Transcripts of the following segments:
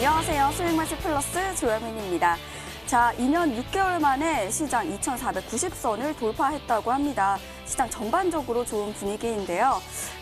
안녕하세요. 수익마시 플러스 조현민입니다. 자, 2년 6개월 만에 시장 2,490선을 돌파했다고 합니다. 시장 전반적으로 좋은 분위기인데요.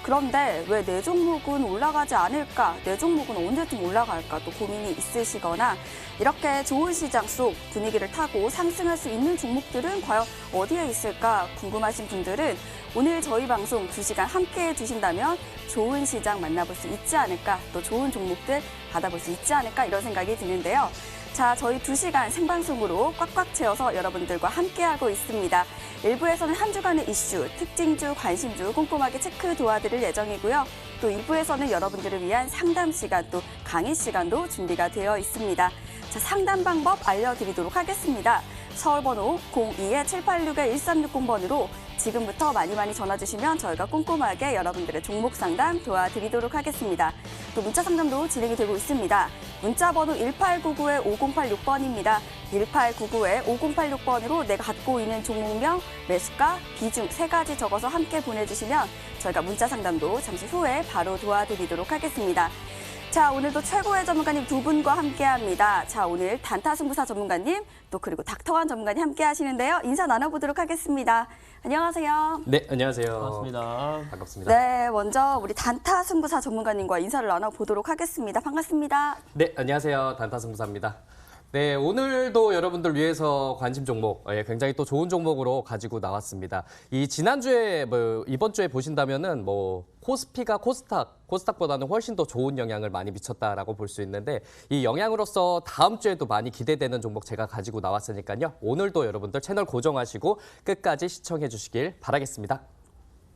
그런데 왜 내 종목은 올라가지 않을까? 내 종목은 언제쯤 올라갈까? 또 고민이 있으시거나 이렇게 좋은 시장 속 분위기를 타고 상승할 수 있는 종목들은 과연 어디에 있을까 궁금하신 분들은 오늘 저희 방송 2시간 함께해 주신다면 좋은 시장 만나볼 수 있지 않을까? 또 좋은 종목들 받아볼 수 있지 않을까? 이런 생각이 드는데요. 자, 저희 2시간 생방송으로 꽉꽉 채워서 여러분들과 함께하고 있습니다. 1부에서는 한 주간의 이슈, 특징주, 관심주 꼼꼼하게 체크 도와드릴 예정이고요. 또 2부에서는 여러분들을 위한 상담 시간, 또 강의 시간도 준비가 되어 있습니다. 자, 상담 방법 알려드리도록 하겠습니다. 서울번호 02-786-1360번으로 지금부터 많이 전화 주시면 저희가 꼼꼼하게 여러분들의 종목 상담 도와드리도록 하겠습니다. 또 문자 상담도 진행이 되고 있습니다. 문자 번호 1899-5086번입니다. 1899-5086번으로 내가 갖고 있는 종목명, 매수가, 비중 3가지 적어서 함께 보내주시면 저희가 문자 상담도 잠시 후에 바로 도와드리도록 하겠습니다. 자, 오늘도 최고의 전문가님 두 분과 함께합니다. 자, 오늘 단타승부사 전문가님, 또 그리고 닥터완 전문가님 함께 하시는데요. 인사 나눠보도록 하겠습니다. 안녕하세요. 네, 안녕하세요. 반갑습니다. 반갑습니다. 네, 먼저 우리 단타승부사 전문가님과 인사를 나눠보도록 하겠습니다. 반갑습니다. 네, 안녕하세요. 단타승부사입니다. 네, 오늘도 여러분들 위해서 관심 종목, 굉장히 또 좋은 종목으로 가지고 나왔습니다. 이 지난주에, 이번 주에 보신다면은 코스피가 코스닥보다는 훨씬 더 좋은 영향을 많이 미쳤다라고 볼 수 있는데 이 영향으로서 다음 주에도 많이 기대되는 종목 제가 가지고 나왔으니까요. 오늘도 여러분들 채널 고정하시고 끝까지 시청해 주시길 바라겠습니다.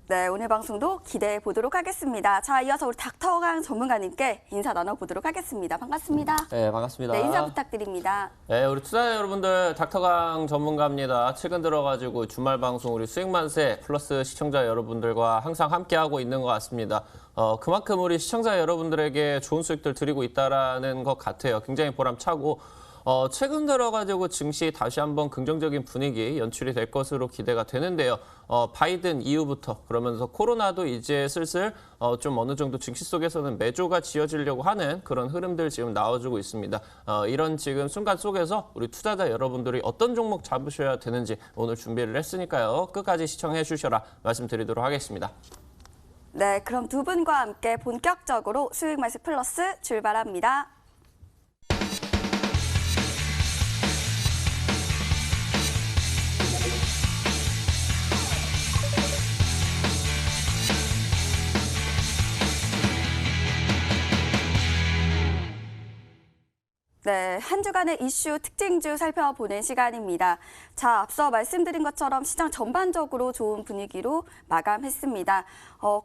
네, 오늘 방송도 기대해 보도록 하겠습니다. 자, 이어서 우리 닥터강 전문가님께 인사 나눠보도록 하겠습니다. 반갑습니다. 네, 반갑습니다. 네, 인사 부탁드립니다. 네, 우리 투자자 여러분들, 닥터강 전문가입니다. 최근 들어가지고 주말 방송 우리 수익만세 플러스 시청자 여러분들과 항상 함께하고 있는 것 같습니다. 그만큼 우리 시청자 여러분들에게 좋은 수익들 드리고 있다는 것 같아요. 굉장히 보람차고 최근 들어가지고 증시 다시 한번 긍정적인 분위기 연출이 될 것으로 기대가 되는데요. 바이든 이후부터 그러면서 코로나도 이제 슬슬 좀 어느 정도 증시 속에서는 매조가 지어지려고 하는 그런 흐름들 지금 나와주고 있습니다. 이런 지금 순간 속에서 우리 투자자 여러분들이 어떤 종목 잡으셔야 되는지 오늘 준비를 했으니까요. 끝까지 시청해 주셔라 말씀드리도록 하겠습니다. 네, 그럼 두 분과 함께 본격적으로 수익마스 플러스 출발합니다. 네, 한 주간의 이슈 특징주 살펴보는 시간입니다. 자, 앞서 말씀드린 것처럼 시장 전반적으로 좋은 분위기로 마감했습니다.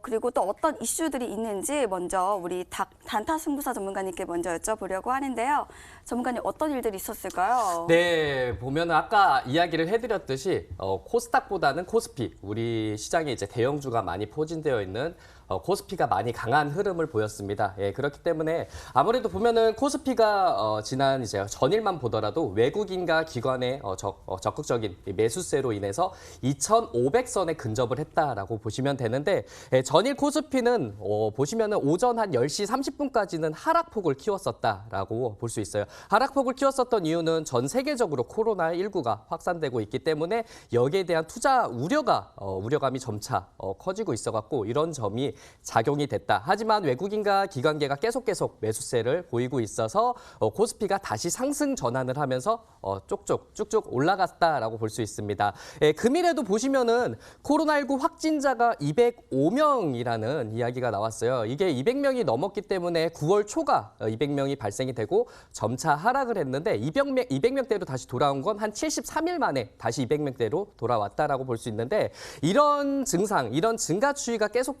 그리고 또 어떤 이슈들이 있는지 먼저 우리 단타승부사 전문가님께 먼저 여쭤보려고 하는데요. 전문가님, 어떤 일들이 있었을까요? 네, 보면 아까 이야기를 해드렸듯이 코스닥보다는 코스피, 우리 시장에 이제 대형주가 많이 포진되어 있는 코스피가 많이 강한 흐름을 보였습니다. 예, 그렇기 때문에 아무래도 보면은 코스피가 지난 이제 전일만 보더라도 외국인과 기관의 적극적인 매수세로 인해서 2,500선에 근접을 했다라고 보시면 되는데 전일 코스피는 보시면은 오전 한 10시 30분까지는 하락폭을 키웠었다라고 볼 수 있어요. 하락폭을 키웠었던 이유는 전 세계적으로 코로나19가 확산되고 있기 때문에 여기에 대한 투자 우려감이 점차 커지고 있어갖고 이런 점이 작용이 됐다. 하지만 외국인과 기관계가 계속 매수세를 보이고 있어서 코스피가 다시 상승 전환을 하면서 쭉쭉 올라갔다라고 볼 수 있습니다. 금일에도 보시면은 코로나19 확진자가 205명이라는 이야기가 나왔어요. 이게 200명이 넘었기 때문에 9월 초가 200명이 발생이 되고 점차 하락을 했는데 200명대로 다시 돌아온 건 한 73일 만에 다시 200명대로 돌아왔다라고 볼 수 있는데 이런 증상, 이런 증가 추이가 계속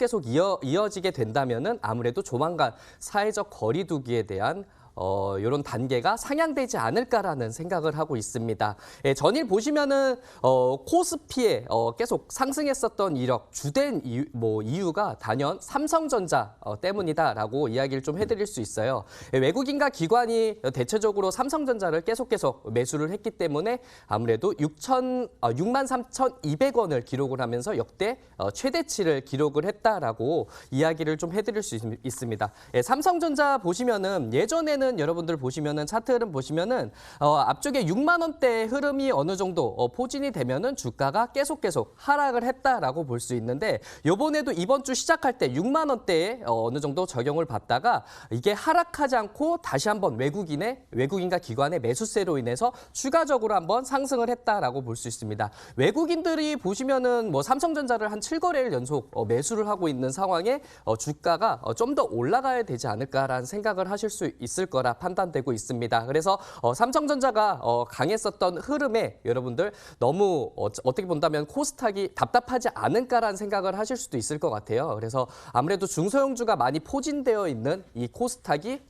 이어지게 된다면은 아무래도 조만간 사회적 거리 두기에 대한 이런 단계가 상향되지 않을까라는 생각을 하고 있습니다. 예, 전일 보시면은 코스피에 계속 상승했었던 이력 주된 이유가 단연 삼성전자 때문이다라고 이야기를 좀 해드릴 수 있어요. 예, 외국인과 기관이 대체적으로 삼성전자를 계속 매수를 했기 때문에 아무래도 63,200원을 기록을 하면서 역대 최대치를 기록을 했다라고 이야기를 좀 해드릴 수 있습니다. 예, 삼성전자 보시면은 예전에는 보시면은 여러분들 보시면은 차트 흐름 보시면은 앞쪽에 6만 원대의 흐름이 어느 정도 포진이 되면은 주가가 계속 하락을 했다라고 볼 수 있는데 요번에도 이번 주 시작할 때 6만 원대에 어느 정도 적용을 받다가 이게 하락하지 않고 다시 한번 외국인과 기관의 매수세로 인해서 추가적으로 한번 상승을 했다라고 볼 수 있습니다. 외국인들이 보시면은 뭐 삼성전자를 한 7거래일 연속 매수를 하고 있는 상황에 주가가 좀 더 올라가야 되지 않을까라는 생각을 하실 수 있을 거라 판단되고 있습니다. 그래서 삼성전자가 강했었던 흐름에 여러분들 너무 어떻게 본다면 코스닥이 답답하지 않을까라는 생각을 하실 수도 있을 것 같아요. 그래서 아무래도 중소형주가 많이 포진되어 있는 이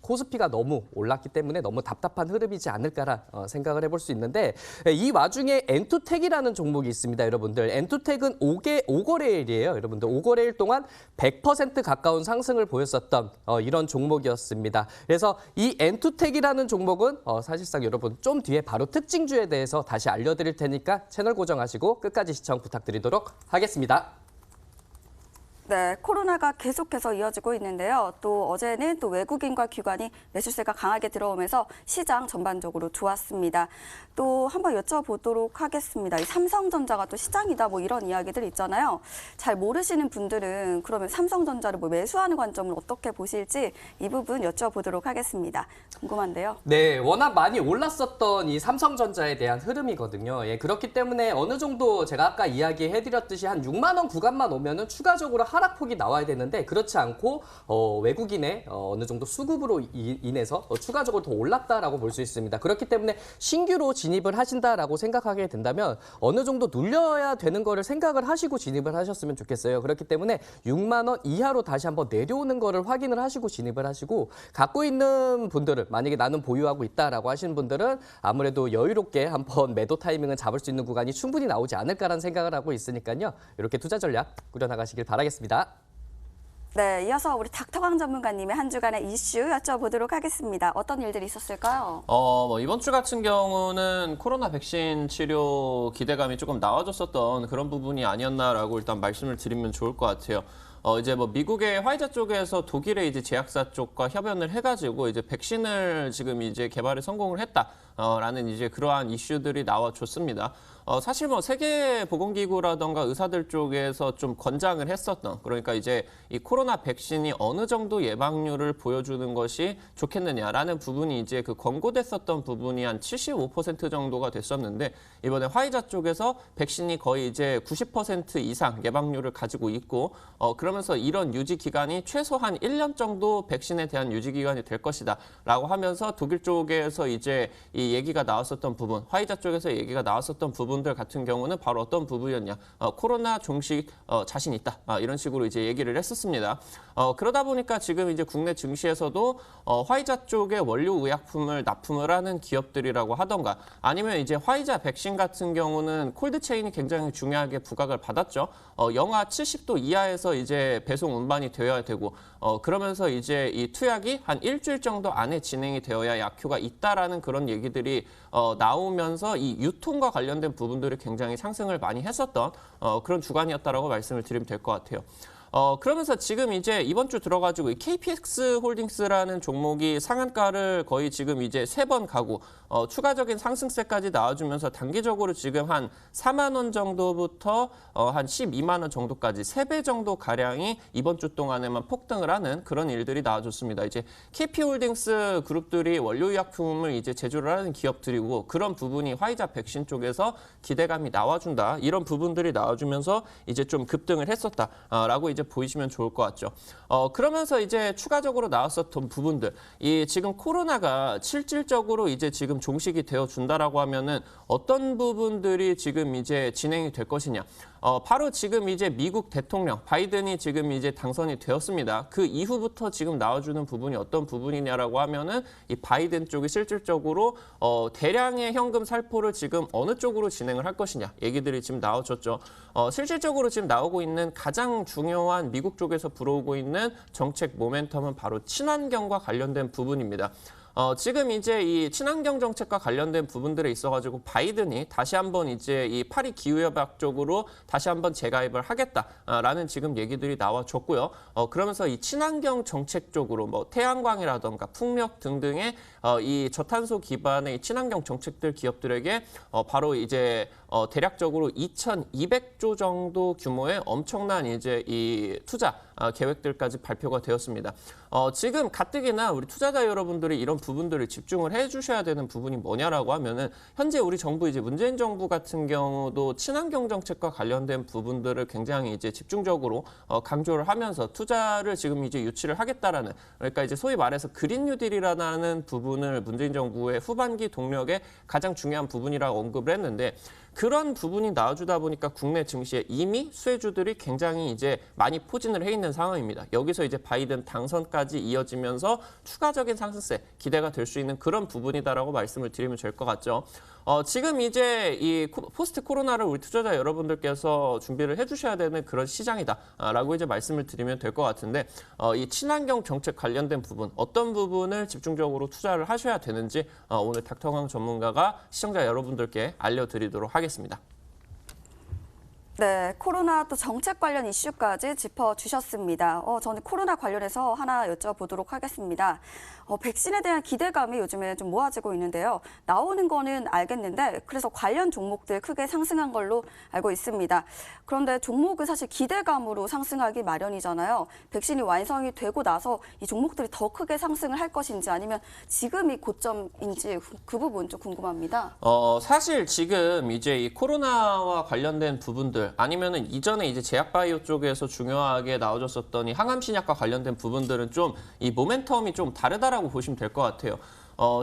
코스피가 너무 올랐기 때문에 너무 답답한 흐름이지 않을까라 생각을 해볼 수 있는데 이 와중에 엔투텍이라는 종목이 있습니다. 여러분들 엔투텍은 5거래일이에요. 여러분들 5거래일 동안 100% 가까운 상승을 보였었던 이런 종목이었습니다. 그래서 이 엔투텍이라는 종목은 사실상 여러분 좀 뒤에 바로 특징주에 대해서 다시 알려드릴 테니까 채널 고정하시고 끝까지 시청 부탁드리도록 하겠습니다. 네, 코로나가 계속해서 이어지고 있는데요. 또 어제는 또 외국인과 기관이 매수세가 강하게 들어오면서 시장 전반적으로 좋았습니다. 또 한번 여쭤보도록 하겠습니다. 이 삼성전자가 또 시장이다 뭐 이런 이야기들 있잖아요. 잘 모르시는 분들은 그러면 삼성전자를 뭐 매수하는 관점을 어떻게 보실지 이 부분 여쭤보도록 하겠습니다. 궁금한데요. 네, 워낙 많이 올랐었던 이 삼성전자에 대한 흐름이거든요. 예, 그렇기 때문에 어느 정도 제가 아까 이야기해드렸듯이 한 6만 원 구간만 오면은 추가적으로 하락폭이 나와야 되는데 그렇지 않고 외국인의 어느 정도 수급으로 인해서 추가적으로 더 올랐다라고 볼 수 있습니다. 그렇기 때문에 신규로 진입을 하신다라고 생각하게 된다면 어느 정도 눌려야 되는 거를 생각을 하시고 진입을 하셨으면 좋겠어요. 그렇기 때문에 6만 원 이하로 다시 한번 내려오는 거를 확인을 하시고 진입을 하시고 갖고 있는 분들은 만약에 나는 보유하고 있다라고 하시는 분들은 아무래도 여유롭게 한번 매도 타이밍을 잡을 수 있는 구간이 충분히 나오지 않을까라는 생각을 하고 있으니까요. 이렇게 투자 전략 꾸려나가시길 바라겠습니다. 네, 이어서 우리 닥터강 전문가님의 한 주간의 이슈 여쭤보도록 하겠습니다. 어떤 일들이 있었을까요? 뭐 이번 주 같은 경우는 코로나 백신 치료 기대감이 조금 나와줬었던 그런 부분이 아니었나라고 일단 말씀을 드리면 좋을 것 같아요. 이제 뭐 미국의 화이자 쪽에서 독일의 이제 제약사 쪽과 협연을 해가지고 이제 백신을 지금 이제 개발에 성공을 했다라는 이제 그러한 이슈들이 나와줬습니다. 사실 뭐 세계보건기구라던가 의사들 쪽에서 좀 권장을 했었던 그러니까 이제 이 코로나 백신이 어느 정도 예방률을 보여주는 것이 좋겠느냐라는 부분이 이제 그 권고됐었던 부분이 한 75% 정도가 됐었는데 이번에 화이자 쪽에서 백신이 거의 이제 90% 이상 예방률을 가지고 있고 그러면서 이런 유지 기간이 최소한 1년 정도 백신에 대한 유지 기간이 될 것이다라고 하면서 독일 쪽에서 이제 이 얘기가 나왔었던 부분, 화이자 쪽에서 얘기가 나왔었던 부분들 같은 경우는 바로 어떤 부분이었냐? 코로나 종식 자신 있다. 이런 식으로 이제 얘기를 했었습니다. 그러다 보니까 지금 이제 국내 증시에서도 화이자 쪽의 원료 의약품을 납품을 하는 기업들이라고 하던가 아니면 이제 화이자 백신 같은 경우는 콜드체인이 굉장히 중요하게 부각을 받았죠. 영하 70도 이하에서 이제 배송 운반이 되어야 되고 그러면서 이제 이 투약이 한 일주일 정도 안에 진행이 되어야 약효가 있다라는 그런 얘기들이 나오면서 이 유통과 관련된 부분들이 굉장히 상승을 많이 했었던 그런 주간이었다라고 말씀을 드리면 될 것 같아요. 그러면서 지금 이제 이번 주 들어가지고 이 KPX 홀딩스라는 종목이 상한가를 거의 지금 이제 3번 가고 추가적인 상승세까지 나와주면서 단기적으로 지금 한 4만 원 정도부터 한 12만 원 정도까지 3배 정도 가량이 이번 주 동안에만 폭등을 하는 그런 일들이 나와줬습니다. 이제 KP홀딩스 그룹들이 원료의약품을 이제 제조를 하는 기업들이고 그런 부분이 화이자 백신 쪽에서 기대감이 나와준다 이런 부분들이 나와주면서 이제 좀 급등을 했었다라고 이제 보이시면 좋을 것 같죠. 그러면서 이제 추가적으로 나왔었던 부분들, 이 지금 코로나가 실질적으로 이제 지금 종식이 되어 준다라고 하면은 어떤 부분들이 지금 이제 진행이 될 것이냐. 바로 지금 이제 미국 대통령 바이든이 지금 이제 당선이 되었습니다. 그 이후부터 지금 나와주는 부분이 어떤 부분이냐라고 하면은 이 바이든 쪽이 실질적으로 대량의 현금 살포를 지금 어느 쪽으로 진행을 할 것이냐 얘기들이 지금 나와줬죠. 실질적으로 지금 나오고 있는 가장 중요한 미국 쪽에서 불어오고 있는 정책 모멘텀은 바로 친환경과 관련된 부분입니다. 지금 이제 이 친환경 정책과 관련된 부분들에 있어가지고 바이든이 다시 한번 이제 이 파리 기후협약 쪽으로 다시 한번 재가입을 하겠다라는 지금 얘기들이 나와줬고요. 그러면서 이 친환경 정책 쪽으로 뭐 태양광이라던가 풍력 등등의 이 저탄소 기반의 이 친환경 정책들 기업들에게 바로 이제 대략적으로 2,200조 정도 규모의 엄청난 이제 이 투자 계획들까지 발표가 되었습니다. 지금 가뜩이나 우리 투자자 여러분들이 이런 부분들을 집중을 해주셔야 되는 부분이 뭐냐라고 하면은 현재 우리 정부 이제 문재인 정부 같은 경우도 친환경 정책과 관련된 부분들을 굉장히 이제 집중적으로 강조를 하면서 투자를 지금 이제 유치를 하겠다라는 그러니까 이제 소위 말해서 그린 뉴딜이라는 부분을 문재인 정부의 후반기 동력의 가장 중요한 부분이라고 언급을 했는데 그런 부분이 나와주다 보니까 국내 증시에 이미 수혜주들이 굉장히 이제 많이 포진을 해 있는 상황입니다. 여기서 이제 바이든 당선까지 이어지면서 추가적인 상승세 기대가 될 수 있는 그런 부분이다라고 말씀을 드리면 될 것 같죠. 지금 이제 이 포스트 코로나를 우리 투자자 여러분들께서 준비를 해주셔야 되는 그런 시장이다라고 이제 말씀을 드리면 될 것 같은데 이 친환경 정책 관련된 부분 어떤 부분을 집중적으로 투자를 하셔야 되는지 오늘 닥터강 전문가가 시청자 여러분들께 알려드리도록 하겠습니다. 네, 코로나 또 정책 관련 이슈까지 짚어주셨습니다. 저는 코로나 관련해서 하나 여쭤보도록 하겠습니다. 백신에 대한 기대감이 요즘에 좀 모아지고 있는데요. 나오는 거는 알겠는데 그래서 관련 종목들 크게 상승한 걸로 알고 있습니다. 그런데 종목은 사실 기대감으로 상승하기 마련이잖아요. 백신이 완성이 되고 나서 이 종목들이 더 크게 상승을 할 것인지 아니면 지금이 고점인지 그 부분 좀 궁금합니다. 사실 지금 이제 이 코로나와 관련된 부분들 아니면은 이전에 이제 제약바이오 쪽에서 중요하게 나와줬었던 이 항암신약과 관련된 부분들은 좀 이 모멘텀이 좀 다르다라고 보시면 될 것 같아요.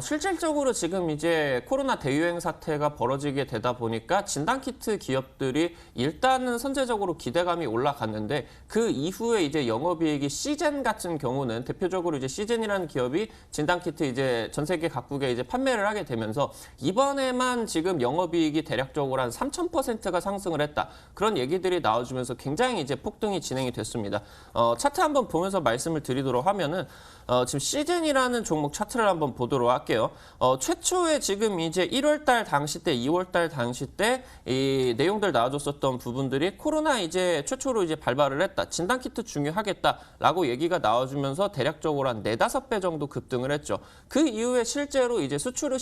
실질적으로 지금 이제 코로나 대유행 사태가 벌어지게 되다 보니까 진단키트 기업들이 일단은 선제적으로 기대감이 올라갔는데 그 이후에 이제 영업이익이 시젠 같은 경우는 대표적으로 이제 시젠이라는 기업이 진단키트 이제 전 세계 각국에 이제 판매를 하게 되면서 이번에만 지금 영업이익이 대략적으로 한 3,000%가 상승을 했다. 그런 얘기들이 나와주면서 굉장히 이제 폭등이 진행이 됐습니다. 차트 한번 보면서 말씀을 드리도록 하면은 지금 시젠이라는 종목 차트를 한번 보도록 할게요. 최초에 지금 이제 1월달 당시 때, 2월달 당시 때 이 내용들 나와줬었던 부분들이 코로나 이제 최초로 이제 발발을 했다. 진단키트 중요하겠다라고 얘기가 나와주면서 대략적으로 한 4-5배 정도 급등을 했죠. 그 이후에 실제로 이제 수출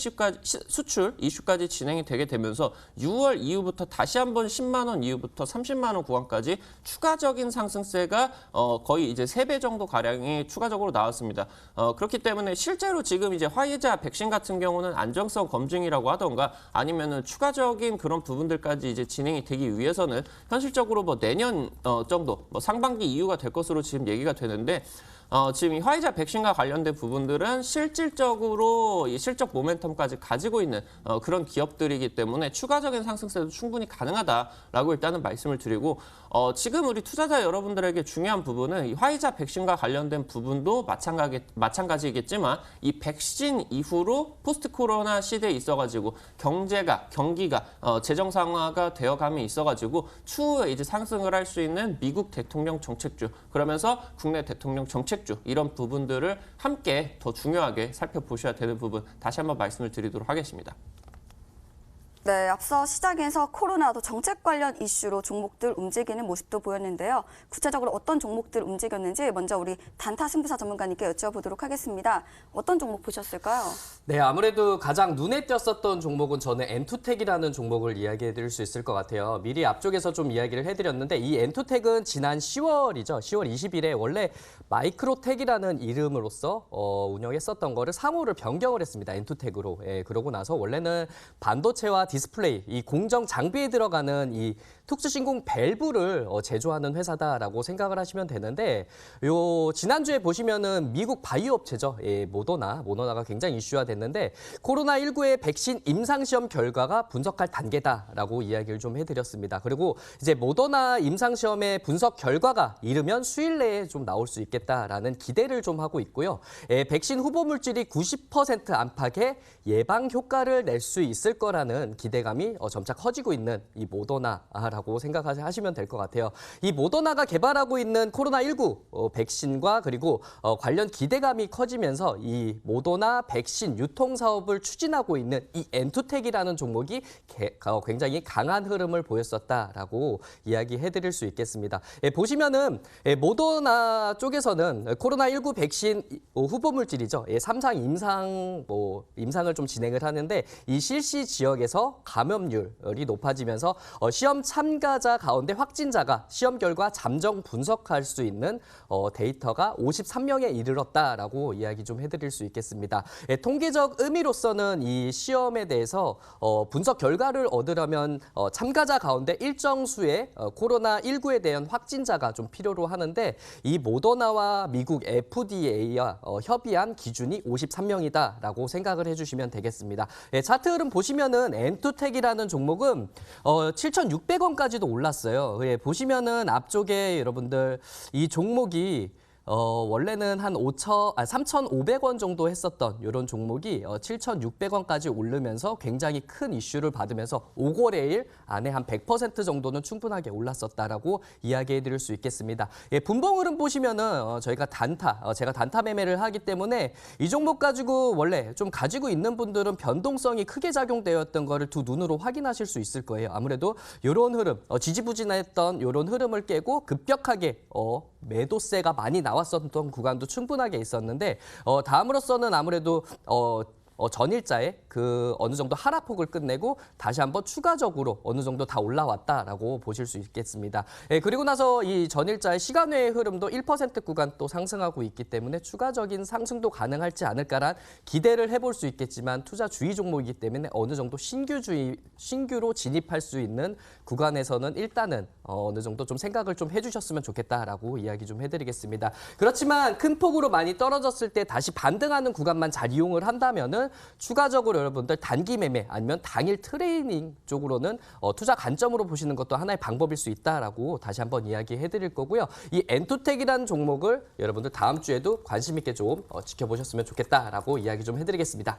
이슈까지 진행이 되게 되면서 6월 이후부터 다시 한번 10만 원 이후부터 30만 원 구간까지 추가적인 상승세가 거의 이제 3배 정도 가량이 추가적으로 나왔습니다. 그렇기 때문에 실제로 지금 이제 화이자 백신 같은 경우는 안정성 검증이라고 하던가 아니면은 추가적인 그런 부분들까지 이제 진행이 되기 위해서는 현실적으로 뭐 내년 정도 뭐 상반기 이후가 될 것으로 지금 얘기가 되는데 지금 이 화이자 백신과 관련된 부분들은 실질적으로 이 실적 모멘텀까지 가지고 있는 그런 기업들이기 때문에 추가적인 상승세도 충분히 가능하다라고 일단은 말씀을 드리고 지금 우리 투자자 여러분들에게 중요한 부분은 이 화이자 백신과 관련된 부분도 마찬가지이겠지만 이 백신 이후로 포스트 코로나 시대에 있어가지고 경기가 재정 상화가 되어감이 있어가지고 추후에 이제 상승을 할 수 있는 미국 대통령 정책주 그러면서 국내 대통령 정책주 이런 부분들을 함께 더 중요하게 살펴보셔야 되는 부분 다시 한번 말씀을 드리도록 하겠습니다. 네, 앞서 시장에서 코로나도 정책 관련 이슈로 종목들 움직이는 모습도 보였는데요. 구체적으로 어떤 종목들 움직였는지 먼저 우리 단타 승부사 전문가님께 여쭤보도록 하겠습니다. 어떤 종목 보셨을까요? 네, 아무래도 가장 눈에 띄었었던 종목은 저는 엔투텍이라는 종목을 이야기해 드릴 수 있을 것 같아요. 미리 앞쪽에서 좀 이야기를 해드렸는데 이 엔투텍은 지난 10월이죠. 10월 20일에 원래 마이크로텍이라는 이름으로서 운영했었던 거를 상호를 변경을 했습니다. 엔투텍으로. 예, 그러고 나서 원래는 반도체와 디스플레이, 이 공정 장비에 들어가는 이 특수신공 밸브를 제조하는 회사다라고 생각을 하시면 되는데 지난주에 보시면은 미국 바이오 업체죠. 예, 모더나가 굉장히 이슈화 됐는데 코로나19의 백신 임상시험 결과가 분석할 단계다라고 이야기를 좀 해드렸습니다. 그리고 이제 모더나 임상시험의 분석 결과가 이르면 수일 내에 좀 나올 수 있겠다라는 기대를 좀 하고 있고요. 예, 백신 후보 물질이 90% 안팎의 예방 효과를 낼 수 있을 거라는 기대감이 점차 커지고 있는 이 모더나라는 있다라고 생각하시면 될 것 같아요. 이 모더나가 개발하고 있는 코로나19 백신과 그리고 관련 기대감이 커지면서 이 모더나 백신 유통 사업을 추진하고 있는 이 엔투텍이라는 종목이 굉장히 강한 흐름을 보였었다라고 이야기해드릴 수 있겠습니다. 보시면은 모더나 쪽에서는 코로나19 백신 후보 물질이죠. 3상 임상을 좀 진행을 하는데 이 실시 지역에서 감염률이 높아지면서 시험 참가자 가운데 확진자가 시험 결과 잠정 분석할 수 있는 데이터가 53명에 이르렀다라고 이야기 좀 해드릴 수 있겠습니다. 통계적 의미로서는 이 시험에 대해서 분석 결과를 얻으려면 참가자 가운데 일정 수의 코로나19에 대한 확진자가 좀 필요로 하는데 이 모더나와 미국 FDA와 협의한 기준이 53명이다라고 생각을 해주시면 되겠습니다. 차트 흐름 보시면은 엔투텍이라는 종목은 7,600원까지도 올랐어요. 보시면은 앞쪽에 여러분들 이 종목이 원래는 한 3,500원 정도 했었던 이런 종목이 7,600원까지 오르면서 굉장히 큰 이슈를 받으면서 5거래일 안에 한 100% 정도는 충분하게 올랐었다라고 이야기해 드릴 수 있겠습니다. 분봉 흐름 보시면은 제가 단타 매매를 하기 때문에 이 종목 가지고 원래 좀 가지고 있는 분들은 변동성이 크게 작용되었던 거를 두 눈으로 확인하실 수 있을 거예요. 아무래도 이런 흐름, 지지부진했던 이런 흐름을 깨고 급격하게 매도세가 많이 나왔었던 구간도 충분하게 있었는데 다음으로서는 아무래도 전일자에 그 어느 정도 하락폭을 끝내고 다시 한번 추가적으로 어느 정도 다 올라왔다라고 보실 수 있겠습니다. 그리고 나서 이 전일자의 시간외의 흐름도 1% 구간 또 상승하고 있기 때문에 추가적인 상승도 가능할지 않을까란 기대를 해볼 수 있겠지만 투자 주의 종목이기 때문에 어느 정도 신규로 진입할 수 있는 구간에서는 일단은 어느 정도 좀 생각을 좀 해주셨으면 좋겠다라고 이야기 좀 해드리겠습니다. 그렇지만 큰 폭으로 많이 떨어졌을 때 다시 반등하는 구간만 잘 이용을 한다면은 추가적으로 여러분들 단기 매매 아니면 당일 트레이닝 쪽으로는 투자 관점으로 보시는 것도 하나의 방법일 수 있다라고 다시 한번 이야기해드릴 거고요. 이 엔투텍이라는 종목을 여러분들 다음 주에도 관심 있게 좀 지켜보셨으면 좋겠다라고 이야기 좀 해드리겠습니다.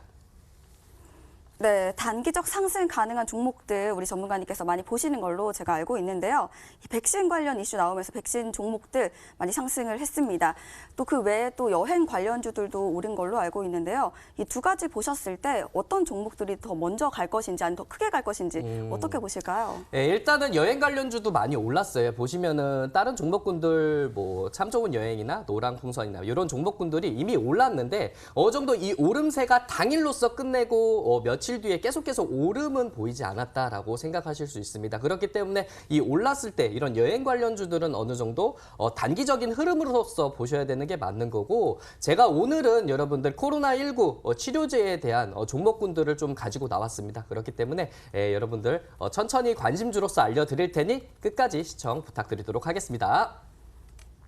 네, 단기적 상승 가능한 종목들 우리 전문가님께서 많이 보시는 걸로 제가 알고 있는데요. 이 백신 관련 이슈 나오면서 백신 종목들 많이 상승을 했습니다. 또 그 외에 또 여행 관련주들도 오른 걸로 알고 있는데요. 이 두 가지 보셨을 때 어떤 종목들이 더 먼저 갈 것인지 아니면 더 크게 갈 것인지 어떻게 보실까요? 네, 일단은 여행 관련주도 많이 올랐어요. 보시면은 다른 종목군들 참 좋은 여행이나 노랑풍선이나 이런 종목군들이 이미 올랐는데 어느 정도 이 오름세가 당일로서 끝내고 며칠 뒤에 계속 오름은 보이지 않았다라고 생각하실 수 있습니다. 그렇기 때문에 이 올랐을 때 이런 여행 관련주들은 어느 정도 단기적인 흐름으로서 보셔야 되는 게 맞는 거고 제가 오늘은 여러분들 코로나19 치료제에 대한 종목군들을 좀 가지고 나왔습니다. 그렇기 때문에 여러분들 천천히 관심주로서 알려드릴 테니 끝까지 시청 부탁드리도록 하겠습니다.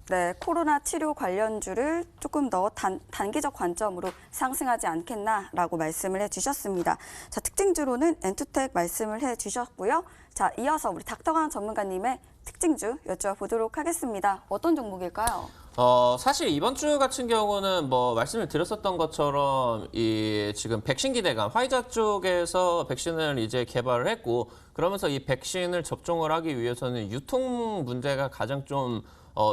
네, 코로나 치료 관련주를 조금 더 단기적 관점으로 상승하지 않겠나라고 말씀을 해주셨습니다. 자, 특징주로는 엔투텍 말씀을 해주셨고요. 자, 이어서 우리 닥터강 전문가님의 특징주 여쭤보도록 하겠습니다. 어떤 종목일까요? 사실 이번 주 같은 경우는 말씀을 드렸었던 것처럼 이 지금 백신 기대감, 화이자 쪽에서 백신을 이제 개발을 했고 그러면서 이 백신을 접종을 하기 위해서는 유통 문제가 가장 좀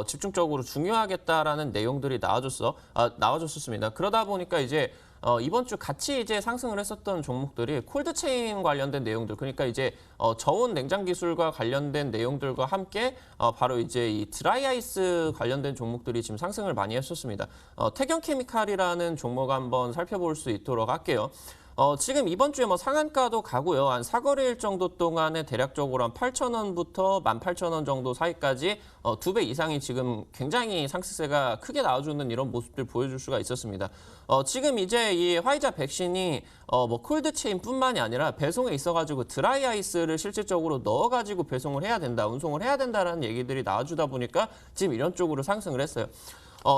집중적으로 중요하겠다라는 내용들이 나와줬었습니다. 그러다 보니까 이제 이번 주 같이 이제 상승을 했었던 종목들이 콜드체인 관련된 내용들, 그러니까 이제 저온 냉장 기술과 관련된 내용들과 함께 바로 이제 이 드라이아이스 관련된 종목들이 지금 상승을 많이 했었습니다. 태경케미칼이라는 종목 한번 살펴볼 수 있도록 할게요. 지금 이번 주에 상한가도 가고요. 한 4거래일 정도 동안에 대략적으로 한 8,000원부터 18,000원 정도 사이까지 2배 이상이 지금 굉장히 상승세가 크게 나와주는 이런 모습들 보여줄 수가 있었습니다. 지금 이제 이 화이자 백신이 콜드체인뿐만이 아니라 배송에 있어가지고 드라이아이스를 실질적으로 넣어가지고 배송을 해야 된다, 운송을 해야 된다라는 얘기들이 나와주다 보니까 지금 이런 쪽으로 상승을 했어요.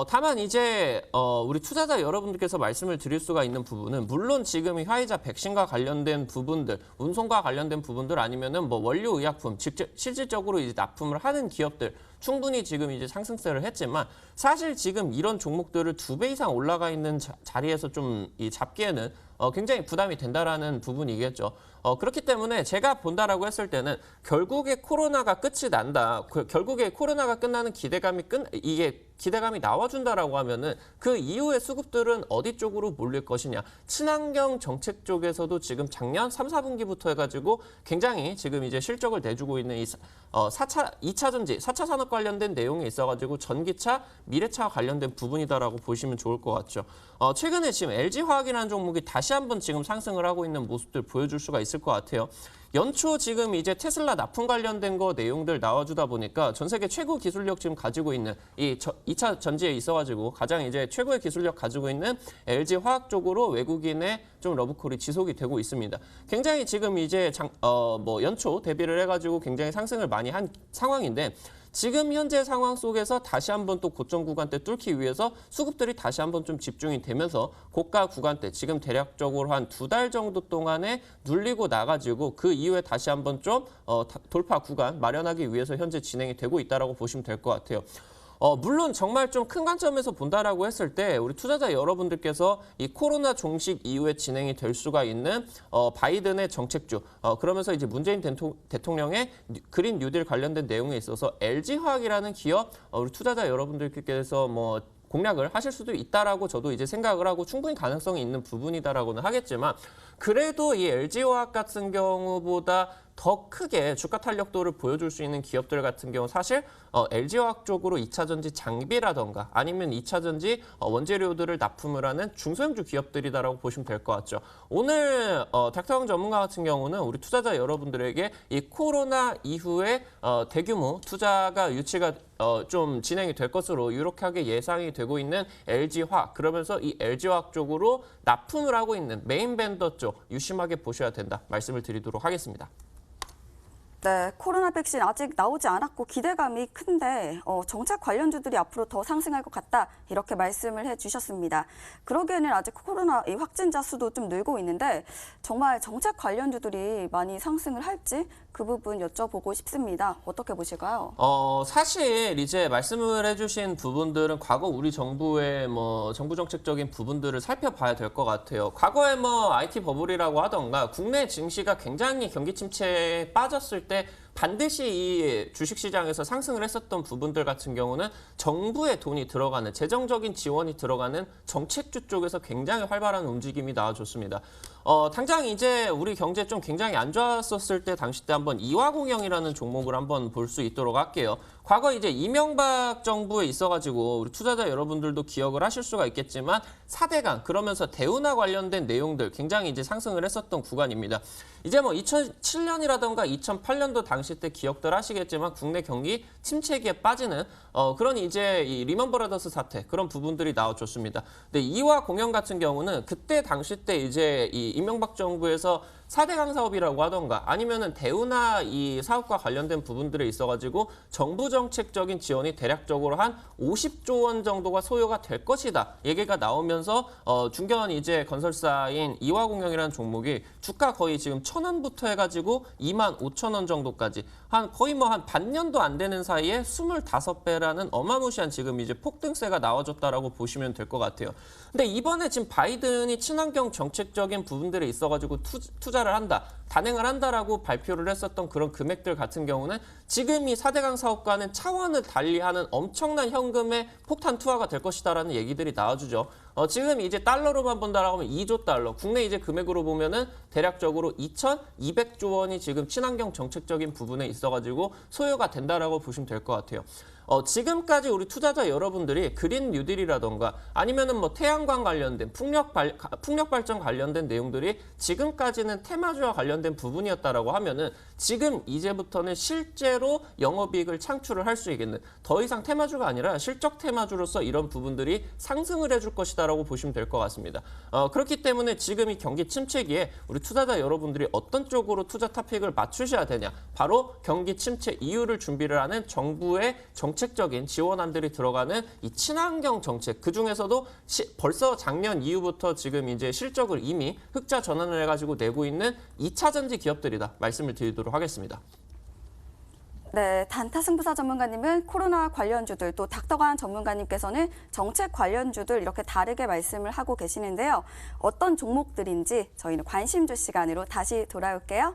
다만 이제 우리 투자자 여러분들께서 말씀을 드릴 수가 있는 부분은 물론 지금 이 화이자 백신과 관련된 부분들, 운송과 관련된 부분들 아니면은 원료 의약품, 실질적으로 이제 납품을 하는 기업들 충분히 지금 이제 상승세를 했지만 사실 지금 이런 종목들을 2배 이상 올라가 있는 자리에서 좀 이 잡기에는 굉장히 부담이 된다라는 부분이겠죠. 그렇기 때문에 제가 본다라고 했을 때는 결국에 코로나가 끝이 난다. 결국에 코로나가 끝나는 이게 기대감이 나와준다라고 하면은 그 이후의 수급들은 어디 쪽으로 몰릴 것이냐. 친환경 정책 쪽에서도 지금 작년 3, 4분기부터 해가지고 굉장히 지금 이제 실적을 내주고 있는 이 2차 전지, 4차 산업 관련된 내용이 있어가지고 전기차, 미래차와 관련된 부분이다라고 보시면 좋을 것 같죠. 최근에 지금 LG화학이라는 종목이 다시 한번 지금 상승을 하고 있는 모습들 보여줄 수가 있을 것 같아요. 연초 지금 이제 테슬라 납품 관련된 거 내용들 나와주다 보니까 전 세계 최고 기술력 지금 가지고 있는 이 2차 전지에 있어가지고 가장 이제 최고의 기술력 가지고 있는 LG 화학 쪽으로 외국인의 좀 러브콜이 지속이 되고 있습니다. 굉장히 지금 이제 연초 대비를 해가지고 굉장히 상승을 많이 한 상황인데 지금 현재 상황 속에서 다시 한번 또 고점 구간대 뚫기 위해서 수급들이 다시 한번 좀 집중이 되면서 고가 구간대 지금 대략적으로 한 2달 정도 동안에 눌리고 나가지고 그 이후에 다시 한번 좀 돌파 구간 마련하기 위해서 현재 진행이 되고 있다라고 보시면 될 것 같아요. 물론 정말 좀 큰 관점에서 본다라고 했을 때 우리 투자자 여러분들께서 이 코로나 종식 이후에 진행이 될 수가 있는 바이든의 정책주 그러면서 이제 문재인 대통령의 그린 뉴딜 관련된 내용에 있어서 LG화학이라는 기업 우리 투자자 여러분들께서 뭐 공략을 하실 수도 있다라고 저도 이제 생각을 하고 충분히 가능성이 있는 부분이다라고는 하겠지만 그래도 이 LG화학 같은 경우보다 더 크게 주가 탄력도를 보여줄 수 있는 기업들 같은 경우 사실 LG화학 쪽으로 2차 전지 장비라던가 아니면 2차 전지 원재료들을 납품을 하는 중소형주 기업들이다라고 보시면 될 것 같죠. 오늘 닥터왕 전문가 같은 경우는 우리 투자자 여러분들에게 이 코로나 이후에 대규모 투자가 유치가 좀 진행이 될 것으로 유력하게 예상이 되고 있는 LG화학 그러면서 이 LG화학 쪽으로 납품을 하고 있는 메인 벤더 쪽 유심하게 보셔야 된다 말씀을 드리도록 하겠습니다. 네, 코로나 백신 아직 나오지 않았고 기대감이 큰데 정책 관련주들이 앞으로 더 상승할 것 같다 이렇게 말씀을 해주셨습니다. 그러기에는 아직 코로나 이 확진자 수도 좀 늘고 있는데 정말 정책 관련주들이 많이 상승을 할지 그 부분 여쭤보고 싶습니다. 어떻게 보실까요? 사실 이제 말씀을 해주신 부분들은 과거 우리 정부의 정부 정책적인 부분들을 살펴봐야 될 것 같아요. 과거에 IT 버블이라고 하던가 국내 증시가 굉장히 경기 침체에 빠졌을 때 반드시 이 주식시장에서 상승을 했었던 부분들 같은 경우는 정부의 돈이 들어가는 재정적인 지원이 들어가는 정책주 쪽에서 굉장히 활발한 움직임이 나와줬습니다. 당장 이제 우리 경제 좀 굉장히 안 좋았었을 때 당시 때 한번 이화공영이라는 종목을 한번 볼 수 있도록 할게요. 과거 이제 이명박 정부에 있어가지고 우리 투자자 여러분들도 기억을 하실 수가 있겠지만 4대강 그러면서 대운하 관련된 내용들 굉장히 이제 상승을 했었던 구간입니다. 이제 2007년이라던가 2008년도 당시 때 기억들 하시겠지만 국내 경기 침체기에 빠지는 그런 이제 이 리먼 브라더스 사태 그런 부분들이 나와줬습니다. 근데 이화공영 같은 경우는 그때 당시 때 이제 이 이명박 정부에서 4대강 사업이라고 하던가 아니면은 대운하 이 사업과 관련된 부분들에 있어가지고 정부 정책적인 지원이 대략적으로 한 50조 원 정도가 소요가 될 것이다. 얘기가 나오면서 중견 이제 건설사인 이화공영이라는 종목이 주가 거의 지금 1,000원부터 해가지고 25,000원 정도까지 거의 한 반년도 안 되는 사이에 25배라는 어마무시한 지금 이제 폭등세가 나와줬다라고 보시면 될 것 같아요. 근데 이번에 지금 바이든이 친환경 정책적인 부분들에 있어가지고 투자를 한다, 단행을 한다라고 발표를 했었던 그런 금액들 같은 경우는 지금 이 4대강 사업과는 차원을 달리하는 엄청난 현금의 폭탄 투하가 될 것이다라는 얘기들이 나와주죠. 지금 이제 달러로만 본다라고 하면 2조 달러, 국내 이제 금액으로 보면은 대략적으로 2,200조 원이 지금 친환경 정책적인 부분에 있어가지고 소요가 된다라고 보시면 될 것 같아요. 지금까지 우리 투자자 여러분들이 그린 뉴딜이라던가 아니면은 태양광 관련된 풍력 발전 관련된 내용들이 지금까지는 테마주와 관련된 부분이었다라고 하면은 지금 이제부터는 실제로 영업이익을 창출을 할 수 있겠는 더 이상 테마주가 아니라 실적 테마주로서 이런 부분들이 상승을 해줄 것이다라고 보시면 될 것 같습니다. 그렇기 때문에 지금 이 경기 침체기에 우리 투자자 여러분들이 어떤 쪽으로 투자 토픽을 맞추셔야 되냐 바로 경기 침체 이유를 준비를 하는 정부의 정책적인 지원안들이 들어가는 이 친환경 정책 그중에서도 벌써 작년 이후부터 지금 이제 실적을 이미 흑자 전환을 해가지고 내고 있는 2차 전지 기업들이다 말씀을 드리도록 하겠습니다. 네, 단타 승부사 전문가님은 코로나 관련주들, 또 닥터관 전문가님께서는 정책 관련주들 이렇게 다르게 말씀을 하고 계시는데요. 어떤 종목들인지 저희는 관심주 시간으로 다시 돌아올게요.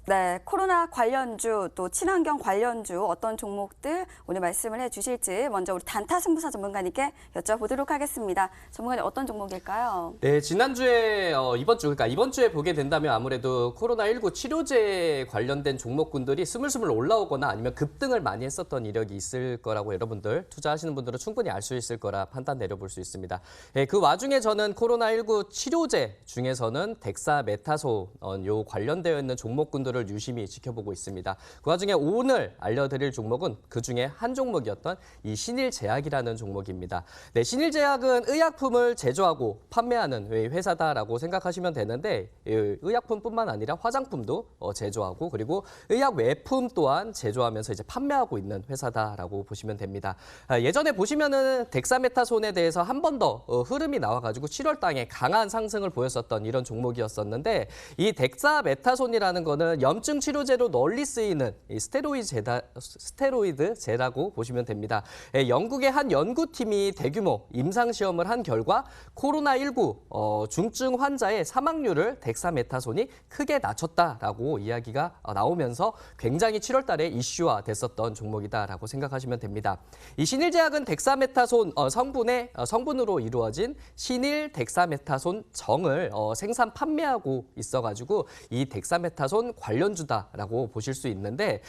네, 코로나 관련주 또 친환경 관련주 어떤 종목들 오늘 말씀을 해주실지 먼저 우리 단타 승부사 전문가님께 여쭤보도록 하겠습니다. 전문가님 어떤 종목일까요? 네, 지난주에 그러니까 이번 주에 보게 된다면 아무래도 코로나19 치료제 관련된 종목군들이 스물스물 올라오거나 아니면 급등을 많이 했었던 이력이 있을 거라고 여러분들 투자하시는 분들은 충분히 알 수 있을 거라 판단 내려볼 수 있습니다. 네, 그 와중에 저는 코로나19 치료제 중에서는 덱사메타손 요 관련되어 있는 종목군들을 유심히 지켜보고 있습니다. 그 와중에 오늘 알려드릴 종목은 그중에 한 종목이었던 이 신일제약이라는 종목입니다. 네, 신일제약은 의약품을 제조하고 판매하는 회사다라고 생각하시면 되는데 의약품뿐만 아니라 화장품도 제조하고 그리고 의약 외품 또한 제조하면서 이제 판매하고 있는 회사다라고 보시면 됩니다. 예전에 보시면은 덱사메타손에 대해서 한 번 더 흐름이 나와가지고 7월 달에 강한 상승을 보였었던 이런 종목이었었는데 이 덱사메타손이라는 거는 염증 치료제로 널리 쓰이는 이 스테로이드제라고 보시면 됩니다. 영국의 한 연구팀이 대규모 임상시험을 한 결과 코로나19 중증 환자의 사망률을 덱사메타손이 크게 낮췄다라고 이야기가 나오면서 굉장히 7월 달에 이슈화 됐었던 종목이다라고 생각하시면 됩니다. 이 신일제약은 덱사메타손 성분으로 이루어진 신일 덱사메타손 정을 생산 판매하고 있어가지고 이 덱사메타손 관련주다라고 보실 수 있는데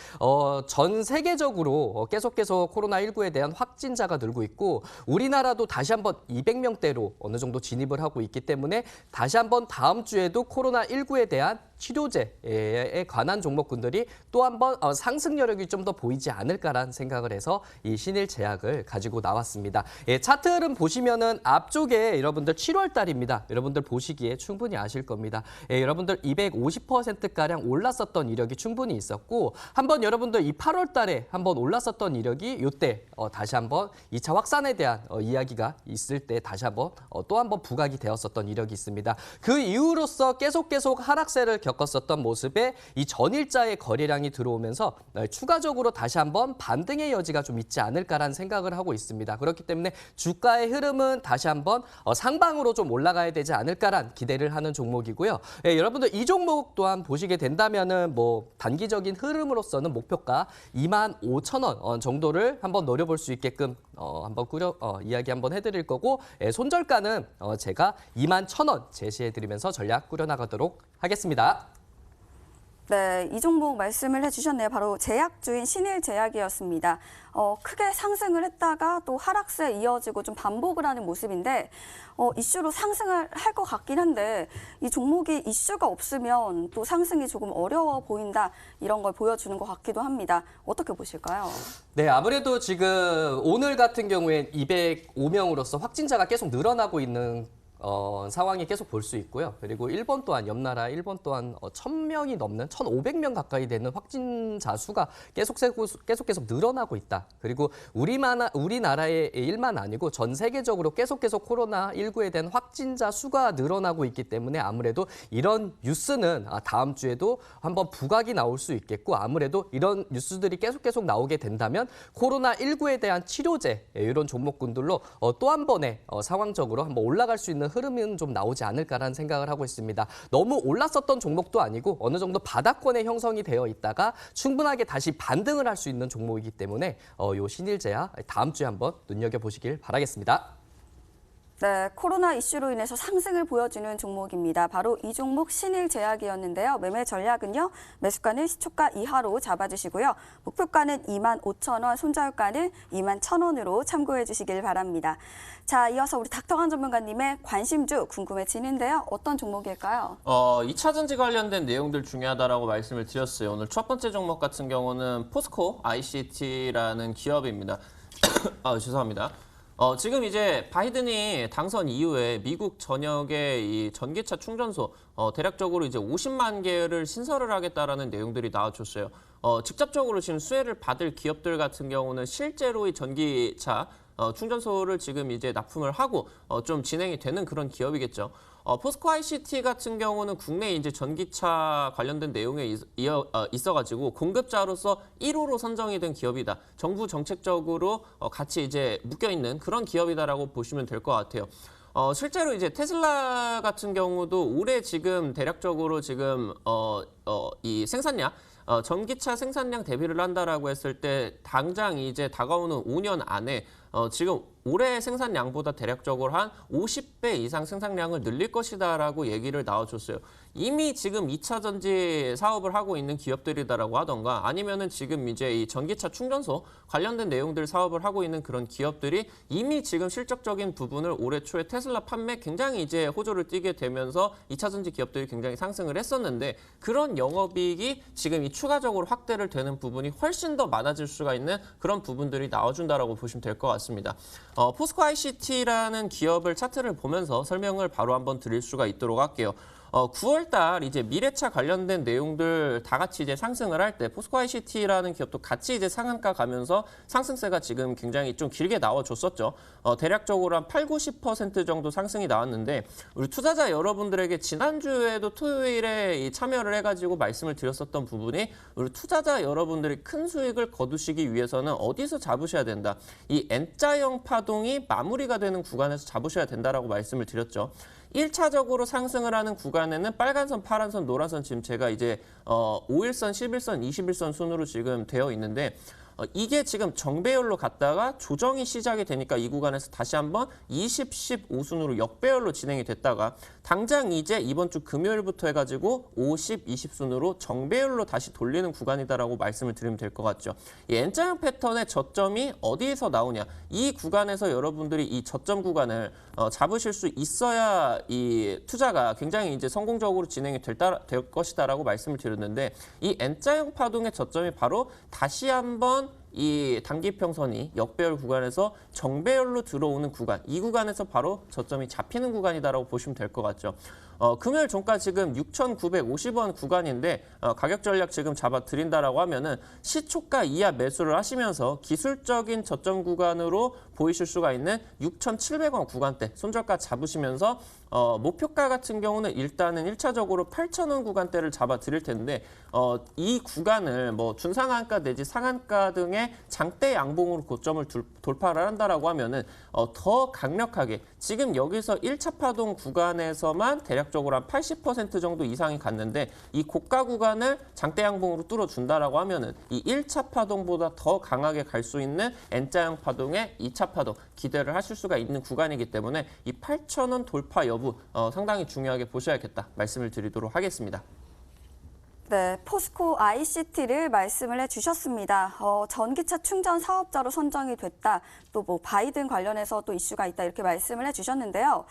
전 세계적으로 계속 코로나19에 대한 확진자가 늘고 있고 우리나라도 다시 한번 200명대로 어느 정도 진입을 하고 있기 때문에 다시 한번 다음 주에도 코로나19에 대한 치료제에 관한 종목군들이 또 한번 상승 여력이 좀 더 보이지 않을까라는 생각을 해서 이 신일제약을 가지고 나왔습니다. 차트 흐름 보시면은 앞쪽에 여러분들 7월 달입니다. 여러분들 보시기에 충분히 아실 겁니다. 여러분들 250%가량 올랐었던 이력이 충분히 있었고 한번 여러분들 이 8월 달에 한번 올랐었던 이력이 이때 다시 한번 2차 확산에 대한 이야기가 있을 때 다시 한번 또 한번 부각이 되었었던 이력이 있습니다. 그 이후로서 계속 하락세를 겪었었던 모습에 이 전일자의 거래량이 들어오면서 추가적으로 다시 한번 반등의 여지가 좀 있지 않을까라는 생각을 하고 있습니다. 그렇기 때문에 주가의 흐름은 다시 한번 상방으로 좀 올라가야 되지 않을까란 기대를 하는 종목이고요. 여러분들 이 종목 또한 보시게 된다면은 뭐 단기적인 흐름으로서는 목표가 25,000원 정도를 한번 노려볼 수 있게끔 한번 이야기 한번 해드릴 거고 손절가는 제가 21,000원 제시해드리면서 전략 꾸려나가도록 하겠습니다. 네, 이 종목 말씀을 해주셨네요. 바로 제약주인 신일제약이었습니다. 크게 상승을 했다가 또 하락세에 이어지고 좀 반복을 하는 모습인데 이슈로 상승을 할 것 같긴 한데 이 종목이 이슈가 없으면 또 상승이 조금 어려워 보인다 이런 걸 보여주는 것 같기도 합니다. 어떻게 보실까요? 네, 아무래도 지금 오늘 같은 경우에 205명으로서 확진자가 계속 늘어나고 있는 상황이 계속 볼 수 있고요. 그리고 일본 또한 옆나라 일본 또한 1,000명이 넘는 1,500명 가까이 되는 확진자 수가 계속 늘어나고 있다. 그리고 우리나라의 일만 아니고 전 세계적으로 계속 코로나19에 대한 확진자 수가 늘어나고 있기 때문에 아무래도 이런 뉴스는 다음 주에도 한번 부각이 나올 수 있겠고 아무래도 이런 뉴스들이 계속 나오게 된다면 코로나19에 대한 치료제 이런 종목군들로 또 한 번의 상황적으로 한번 올라갈 수 있는 흐름은 좀 나오지 않을까라는 생각을 하고 있습니다. 너무 올랐었던 종목도 아니고 어느 정도 바닥권에 형성이 되어 있다가 충분하게 다시 반등을 할 수 있는 종목이기 때문에 요 신일제약 다음 주에 한번 눈여겨보시길 바라겠습니다. 네, 코로나 이슈로 인해서 상승을 보여주는 종목입니다. 바로 이 종목 신일제약이었는데요. 매매 전략은요. 매수가는 시초가 이하로 잡아주시고요. 목표가는 25,000원, 손절가는 21,000원으로 참고해 주시길 바랍니다. 자, 이어서 우리 닥터관 전문가님의 관심주 궁금해지는데요. 어떤 종목일까요? 2차 전지 관련된 내용들 중요하다라고 말씀을 드렸어요. 오늘 첫 번째 종목 같은 경우는 포스코 ICT라는 기업입니다. 죄송합니다. 지금 이제 바이든이 당선 이후에 미국 전역의 이 전기차 충전소 대략적으로 이제 50만 개를 신설을 하겠다라는 내용들이 나와줬어요. 직접적으로 지금 수혜를 받을 기업들 같은 경우는 실제로 이 전기차 충전소를 지금 이제 납품을 하고 좀 진행이 되는 그런 기업이겠죠. 포스코 ICT 같은 경우는 국내 이제 전기차 관련된 내용에 있어가지고 공급자로서 1호로 선정이 된 기업이다. 정부 정책적으로 같이 이제 묶여 있는 그런 기업이다라고 보시면 될 것 같아요. 실제로 이제 테슬라 같은 경우도 올해 지금 대략적으로 지금 이 생산량 전기차 생산량 대비를 한다라고 했을 때 당장 이제 다가오는 5년 안에 지금 올해 생산량보다 대략적으로 한 50배 이상 생산량을 늘릴 것이다라고 얘기를 나와줬어요. 이미 지금 2차 전지 사업을 하고 있는 기업들이다라고 하던가 아니면은 지금 이제 이 전기차 충전소 관련된 내용들 사업을 하고 있는 그런 기업들이 이미 지금 실적적인 부분을 올해 초에 테슬라 판매 굉장히 이제 호조를 띠게 되면서 2차 전지 기업들이 굉장히 상승을 했었는데 그런 영업이익이 지금 이 추가적으로 확대를 되는 부분이 훨씬 더 많아질 수가 있는 그런 부분들이 나와준다라고 보시면 될 것 같습니다. 포스코 ICT라는 기업을 차트를 보면서 설명을 바로 한번 드릴 수가 있도록 할게요. 9월 달 이제 미래차 관련된 내용들 다 같이 이제 상승을 할 때 포스코 ICT라는 기업도 같이 이제 상한가 가면서 상승세가 지금 굉장히 좀 길게 나와줬었죠. 대략적으로 한 8, 90% 정도 상승이 나왔는데 우리 투자자 여러분들에게 지난주에도 토요일에 참여를 해가지고 말씀을 드렸었던 부분이 우리 투자자 여러분들이 큰 수익을 거두시기 위해서는 어디서 잡으셔야 된다. 이 N자형 파동이 마무리가 되는 구간에서 잡으셔야 된다라고 말씀을 드렸죠. 1차적으로 상승을 하는 구간에는 빨간선, 파란선, 노란선 지금 제가 이제 5일선, 11선, 21선 순으로 지금 되어 있는데 이게 지금 정배열로 갔다가 조정이 시작이 되니까 이 구간에서 다시 한번 20, 15순으로 역배열로 진행이 됐다가 당장 이제 이번 주 금요일부터 해가지고 50, 20순으로 정배열로 다시 돌리는 구간이다라고 말씀을 드리면 될 것 같죠. 이 N자형 패턴의 저점이 어디에서 나오냐. 이 구간에서 여러분들이 이 저점 구간을 잡으실 수 있어야 이 투자가 굉장히 이제 성공적으로 진행이 될 것이다라고 말씀을 드렸는데 이 N자형 파동의 저점이 바로 다시 한번 이 단기평선이 역배열 구간에서 정배열로 들어오는 구간, 이 구간에서 바로 저점이 잡히는 구간이다라고 보시면 될 것 같죠. 금요일 종가 지금 6,950원 구간인데 가격 전략 지금 잡아드린다라고 하면은 시초가 이하 매수를 하시면서 기술적인 저점 구간으로 보이실 수가 있는 6,700원 구간대 손절가 잡으시면서 목표가 같은 경우는 일단은 1차적으로 8,000원 구간대를 잡아드릴 텐데 이 구간을 뭐 준상한가 내지 상한가 등의 장대 양봉으로 고점을 돌파를 한다라고 하면은 더 강력하게 지금 여기서 1차 파동 구간에서만 대략적으로 한 80% 정도 이상이 갔는데 이 고가 구간을 장대 양봉으로 뚫어준다라고 하면은 이 1차 파동보다 더 강하게 갈 수 있는 N자형 파동의 2차 파동 기대를 하실 수가 있는 구간이기 때문에 이 8,000원 돌파 여부 상당히 중요하게 보셔야겠다 말씀을 드리도록 하겠습니다. 네, 포스코 ICT를 말씀을 해주셨습니다. 전기차 충전 사업자로 선정이 됐다. 또 뭐 바이든 관련해서 또 이슈가 있다 이렇게 말씀을 해주셨는데요.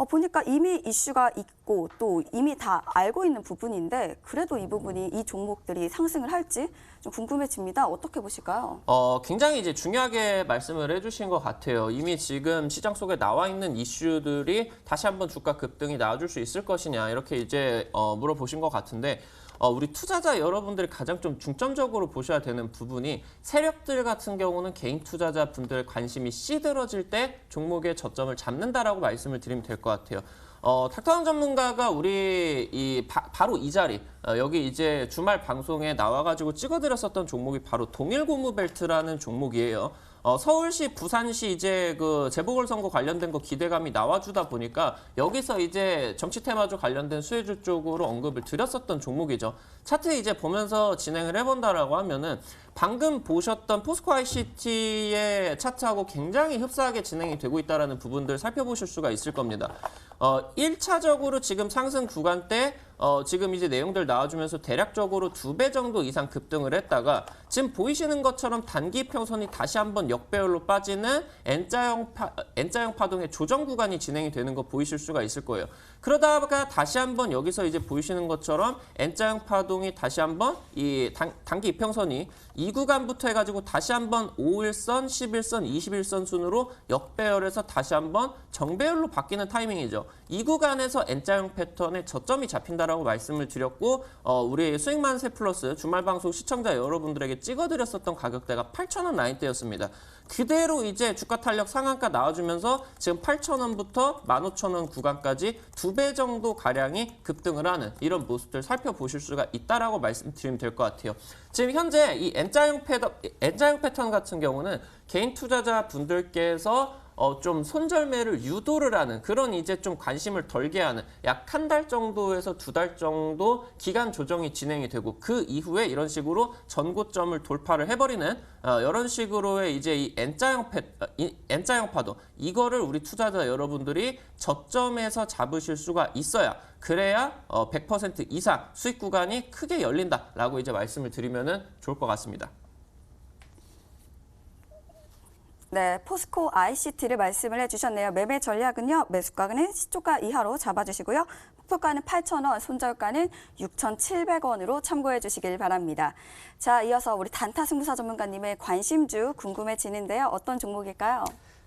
보니까 이미 이슈가 있고 또 이미 다 알고 있는 부분인데 그래도 이 부분이 이 종목들이 상승을 할지 좀 궁금해집니다. 어떻게 보실까요? 굉장히 이제 중요하게 말씀을 해주신 것 같아요. 이미 지금 시장 속에 나와 있는 이슈들이 다시 한번 주가 급등이 나와줄 수 있을 것이냐 이렇게 이제 물어보신 것 같은데 우리 투자자 여러분들이 가장 좀 중점적으로 보셔야 되는 부분이 세력들 같은 경우는 개인 투자자 분들 관심이 시들어질 때 종목의 저점을 잡는다라고 말씀을 드리면 될 것 같아요. 닥터왕 전문가가 우리 바로 이 자리 여기 이제 주말 방송에 나와가지고 찍어드렸었던 종목이 바로 동일고무벨트라는 종목이에요. 서울시, 부산시 이제 그 재보궐선거 관련된 거 기대감이 나와주다 보니까 여기서 이제 정치 테마주 관련된 수혜주 쪽으로 언급을 드렸었던 종목이죠. 차트 이제 보면서 진행을 해본다라고 하면은 방금 보셨던 포스코 ICT의 차트하고 굉장히 흡사하게 진행이 되고 있다는 부분들 살펴보실 수가 있을 겁니다. 1차적으로 지금 상승 구간 때 지금 이제 내용들 나와주면서 대략적으로 2배 정도 이상 급등을 했다가 지금 보이시는 것처럼 단기 이평선이 다시 한번 역배열로 빠지는 N자형 파동의 조정 구간이 진행이 되는 거 보이실 수가 있을 거예요. 그러다가 다시 한번 여기서 이제 보이시는 것처럼 N자형 파동이 다시 한번 이 단기 이평선이 이 구간부터 해가지고 다시 한번 5일선, 11선, 21선 순으로 역배열에서 다시 한번 정배열로 바뀌는 타이밍이죠. 이 구간에서 N자형 패턴의 저점이 잡힌다라고 말씀을 드렸고 우리 수익만세 플러스 주말 방송 시청자 여러분들에게 찍어드렸었던 가격대가 8,000원 라인대였습니다. 그대로 이제 주가 탄력 상한가 나와주면서 지금 8,000원부터 15,000원 구간까지 2배 정도 가량이 급등을 하는 이런 모습들 살펴보실 수가 있다라고 말씀드리면 될 것 같아요. 지금 현재 이 N자형 패턴 같은 경우는 개인 투자자 분들께서 좀 손절매를 유도를 하는 그런 이제 좀 관심을 덜게 하는 약 한 달 정도에서 2달 정도 기간 조정이 진행이 되고 그 이후에 이런 식으로 전고점을 돌파를 해버리는 이런 식으로의 이제 이 N자형 파동 이거를 우리 투자자 여러분들이 저점에서 잡으실 수가 있어야 그래야 100% 이상 수익 구간이 크게 열린다라고 이제 말씀을 드리면은 좋을 것 같습니다. 네, 포스코 ICT를 말씀을 해주셨네요. 매매 전략은요, 매수가는 시초가 이하로 잡아주시고요. 목표가는 8,000원, 손절가는 6,700원으로 참고해 주시길 바랍니다. 자, 이어서 우리 단타 승부사 전문가님의 관심주 궁금해지는데요. 어떤 종목일까요?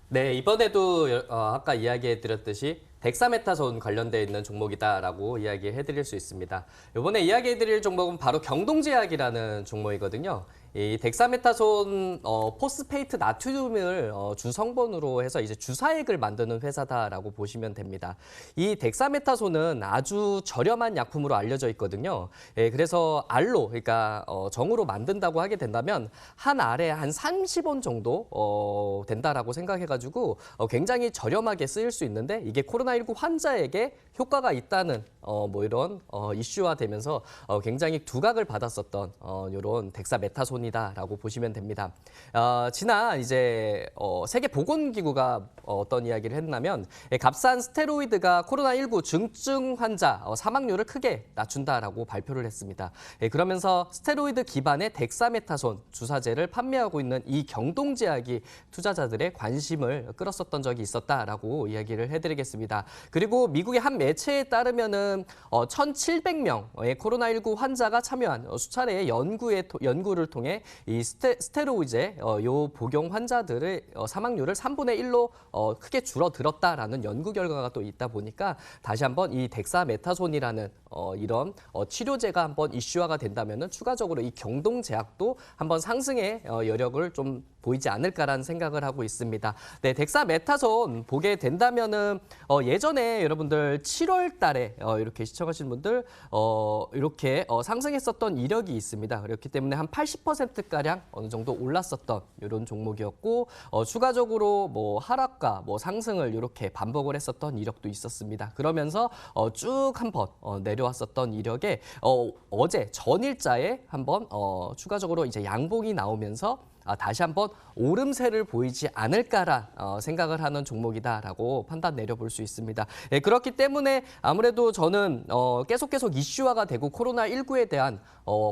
네, 이번에도 아까 이야기해드렸듯이 덱사메타손 관련돼 있는 종목이다라고 이야기해드릴 수 있습니다. 이번에 이야기해드릴 종목은 바로 경동제약이라는 종목이거든요. 이 덱사메타손 포스페이트 나트륨을 주성분으로 해서 이제 주사액을 만드는 회사다라고 보시면 됩니다. 이 덱사메타손은 아주 저렴한 약품으로 알려져 있거든요. 예, 그래서 알로, 그러니까 정으로 만든다고 하게 된다면 한 알에 한 30원 정도 된다라고 생각해가지고 굉장히 저렴하게 쓰일 수 있는데 이게 코로나19 환자에게 효과가 있다는 뭐 이런 이슈화 되면서 굉장히 두각을 받았었던 이런 덱사메타손이다라고 보시면 됩니다. 지난 이제 세계보건기구가 어떤 이야기를 했냐면 값싼 스테로이드가 코로나19 중증 환자 사망률을 크게 낮춘다라고 발표를 했습니다. 그러면서 스테로이드 기반의 덱사메타손 주사제를 판매하고 있는 이 경동제약이 투자자들의 관심을 끌었었던 적이 있었다라고 이야기를 해드리겠습니다. 그리고 미국의 한 매체에 따르면은 1,700명의 코로나19 환자가 참여한 수차례의 연구를 통해 이 스테로이드제 요 복용 환자들의 사망률을 3분의 1로 크게 줄어들었다라는 연구 결과가 또 있다 보니까 다시 한번 이 덱사메타손이라는 이런 치료제가 한번 이슈화가 된다면은 추가적으로 이 경동제약도 한번 상승의 여력을 좀 보이지 않을까라는 생각을 하고 있습니다. 네, 덱사메타손 보게 된다면은 예전에 여러분들 7월 달에 이렇게 시청하시는 분들 이렇게 상승했었던 이력이 있습니다. 그렇기 때문에 한 80%가량 어느 정도 올랐었던 이런 종목이었고 추가적으로 뭐 하락과 뭐 상승을 이렇게 반복을 했었던 이력도 있었습니다. 그러면서 쭉 한번 내려왔었던 이력에 어제 전일자에 한번 추가적으로 이제 양봉이 나오면서 다시 한번 오름세를 보이지 않을까라 생각을 하는 종목이다라고 판단 내려볼 수 있습니다. 예, 그렇기 때문에 아무래도 저는 계속 이슈화가 되고 코로나19에 대한